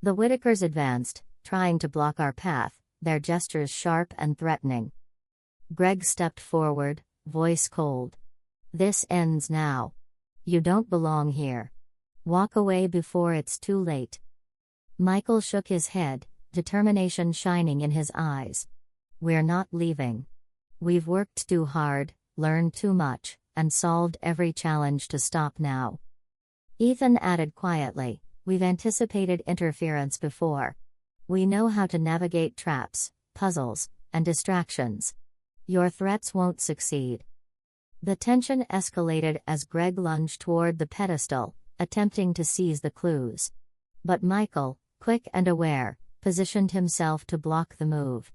A: The Whitakers advanced, trying to block our path, their gestures sharp and threatening. Greg stepped forward, voice cold. "This ends now. You don't belong here. Walk away before it's too late." Michael shook his head, determination shining in his eyes. "We're not leaving. We've worked too hard, learned too much, and solved every challenge to stop now." Ethan added quietly, "We've anticipated interference before. We know how to navigate traps, puzzles, and distractions. Your threats won't succeed." The tension escalated as Greg lunged toward the pedestal, attempting to seize the clues. But Michael, quick and aware, positioned himself to block the move.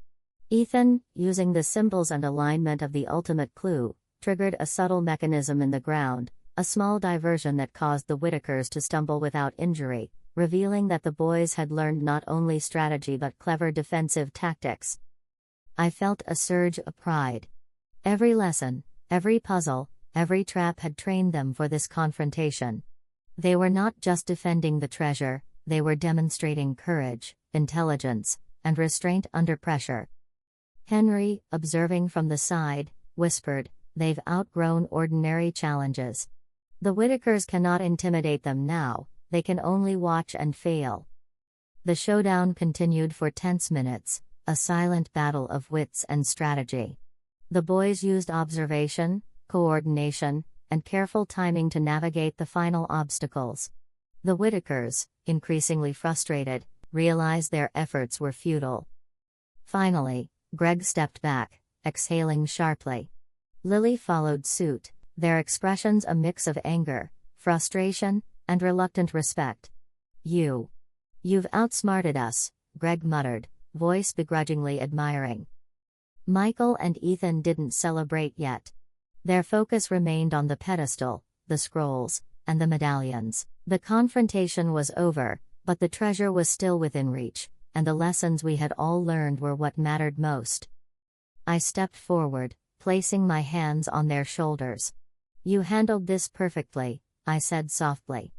A: Ethan, using the symbols and alignment of the ultimate clue, triggered a subtle mechanism in the ground, a small diversion that caused the Whitakers to stumble without injury, revealing that the boys had learned not only strategy but clever defensive tactics. I felt a surge of pride. Every lesson, every puzzle, every trap had trained them for this confrontation. They were not just defending the treasure, they were demonstrating courage, intelligence, and restraint under pressure. Henry, observing from the side, whispered, "They've outgrown ordinary challenges. The Whitakers cannot intimidate them now, they can only watch and fail." The showdown continued for tense minutes, a silent battle of wits and strategy. The boys used observation, coordination, and careful timing to navigate the final obstacles. The Whitakers, increasingly frustrated, realized their efforts were futile. Finally, Greg stepped back, exhaling sharply. Lily followed suit, their expressions a mix of anger, frustration, and reluctant respect. You've outsmarted us," Greg muttered, voice begrudgingly admiring. Michael and Ethan didn't celebrate yet. Their focus remained on the pedestal, the scrolls, and the medallions. The confrontation was over, but the treasure was still within reach, and the lessons we had all learned were what mattered most. I stepped forward, placing my hands on their shoulders. "You handled this perfectly," I said softly.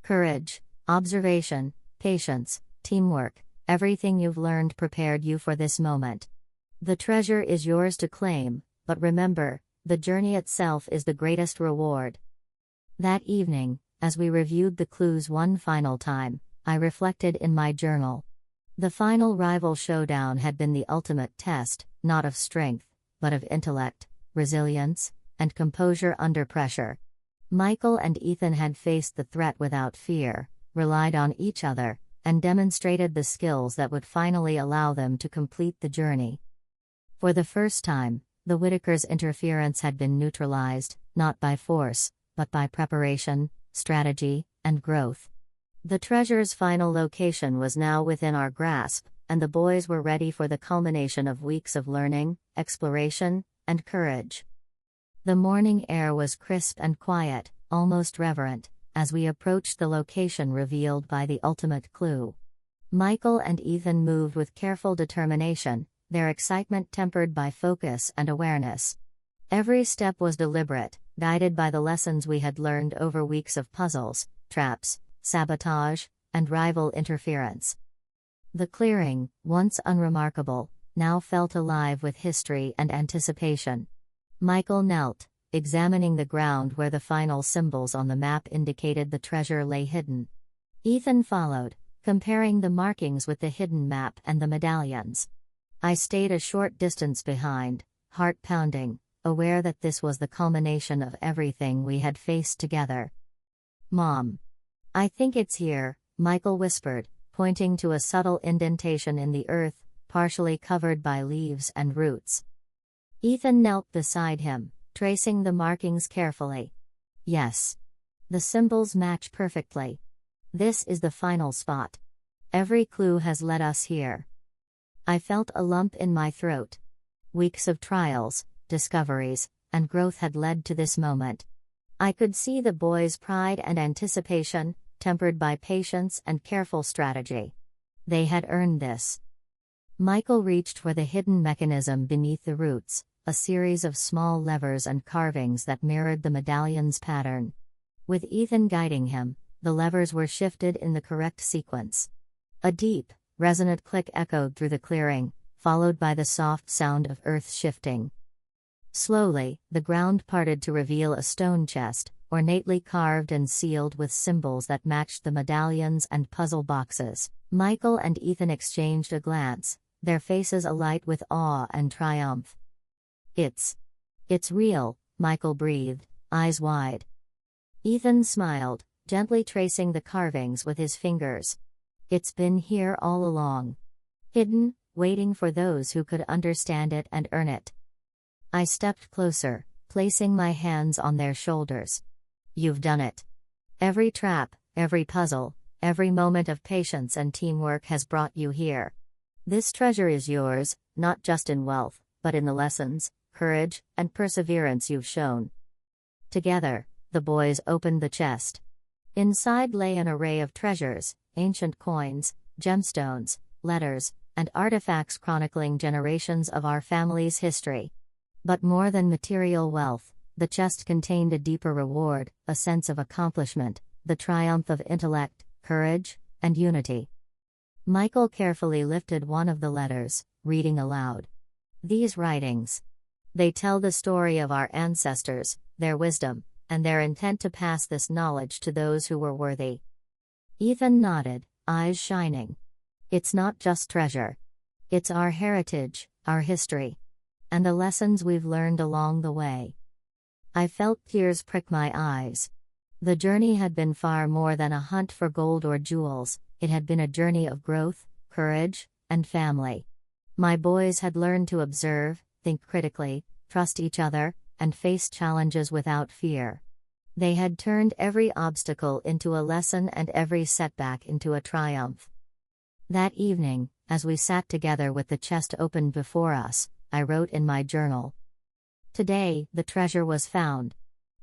A: "Courage, observation, patience, teamwork, everything you've learned prepared you for this moment. The treasure is yours to claim, but remember, the journey itself is the greatest reward." That evening, as we reviewed the clues one final time, I reflected in my journal. The final rival showdown had been the ultimate test, not of strength, but of intellect, resilience, and composure under pressure. Michael and Ethan had faced the threat without fear, relied on each other, and demonstrated the skills that would finally allow them to complete the journey. For the first time, the Whitakers' interference had been neutralized, not by force, but by preparation, strategy, and growth. The treasure's final location was now within our grasp, and the boys were ready for the culmination of weeks of learning, exploration, and courage. The morning air was crisp and quiet, almost reverent, as we approached the location revealed by the ultimate clue. Michael and Ethan moved with careful determination, their excitement tempered by focus and awareness. Every step was deliberate, guided by the lessons we had learned over weeks of puzzles, traps, sabotage, and rival interference. The clearing, once unremarkable, now felt alive with history and anticipation. Michael knelt, examining the ground where the final symbols on the map indicated the treasure lay hidden. Ethan followed, comparing the markings with the hidden map and the medallions. I stayed a short distance behind, heart pounding, aware that this was the culmination of everything we had faced together. "Mom. I think it's here," Michael whispered, pointing to a subtle indentation in the earth, partially covered by leaves and roots. Ethan knelt beside him, tracing the markings carefully. "Yes. The symbols match perfectly. This is the final spot. Every clue has led us here." I felt a lump in my throat. Weeks of trials, discoveries, and growth had led to this moment. I could see the boys' pride and anticipation, tempered by patience and careful strategy. They had earned this. Michael reached for the hidden mechanism beneath the roots, a series of small levers and carvings that mirrored the medallion's pattern. With Ethan guiding him, the levers were shifted in the correct sequence. A deep, resonant click echoed through the clearing, followed by the soft sound of earth shifting. Slowly, the ground parted to reveal a stone chest, ornately carved and sealed with symbols that matched the medallions and puzzle boxes. Michael and Ethan exchanged a glance, their faces alight with awe and triumph. It's real," Michael breathed, eyes wide. Ethan smiled, gently tracing the carvings with his fingers. "It's been here all along. Hidden, waiting for those who could understand it and earn it." I stepped closer, placing my hands on their shoulders. "You've done it. Every trap, every puzzle, Every moment of patience and teamwork has brought you here. This treasure is yours, not just in wealth, but in the lessons, courage, and perseverance you've shown. Together, the boys opened the chest. Inside lay an array of treasures, ancient coins, gemstones, letters, and artifacts chronicling generations of our family's history. But more than material wealth, the chest contained a deeper reward, a sense of accomplishment, the triumph of intellect, courage, and unity. Michael carefully lifted one of the letters, reading aloud. These writings. They tell the story of our ancestors, their wisdom, and their intent to pass this knowledge to those who were worthy. Ethan nodded, eyes shining. It's not just treasure. It's our heritage, our history, and the lessons we've learned along the way. I felt tears prick my eyes. The journey had been far more than a hunt for gold or jewels, it had been a journey of growth, courage, and family. My boys had learned to observe, think critically, trust each other, and face challenges without fear. They had turned every obstacle into a lesson and every setback into a triumph. That evening, as we sat together with the chest opened before us, I wrote in my journal. Today, the treasure was found.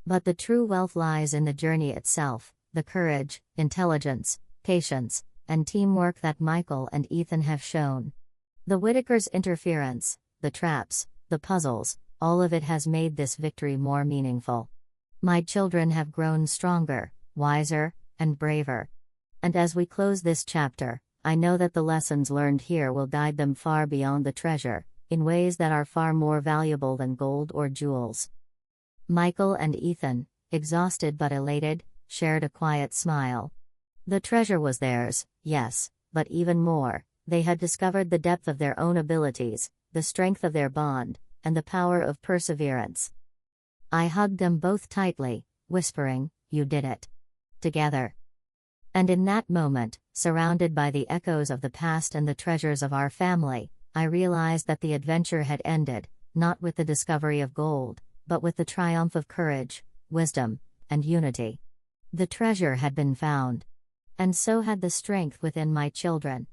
A: But the true wealth lies in the journey itself, the courage, intelligence, patience, and teamwork that Michael and Ethan have shown. The Whitakers' interference, the traps, the puzzles, all of it has made this victory more meaningful. My children have grown stronger, wiser, and braver. And as we close this chapter, I know that the lessons learned here will guide them far beyond the treasure, in ways that are far more valuable than gold or jewels. Michael and Ethan, exhausted but elated, shared a quiet smile. The treasure was theirs, yes, but even more, they had discovered the depth of their own abilities, the strength of their bond, and the power of perseverance. I hugged them both tightly, whispering, "You did it." Together. And in that moment, surrounded by the echoes of the past and the treasures of our family, I realized that the adventure had ended, not with the discovery of gold, but with the triumph of courage, wisdom, and unity. The treasure had been found. And so had the strength within my children.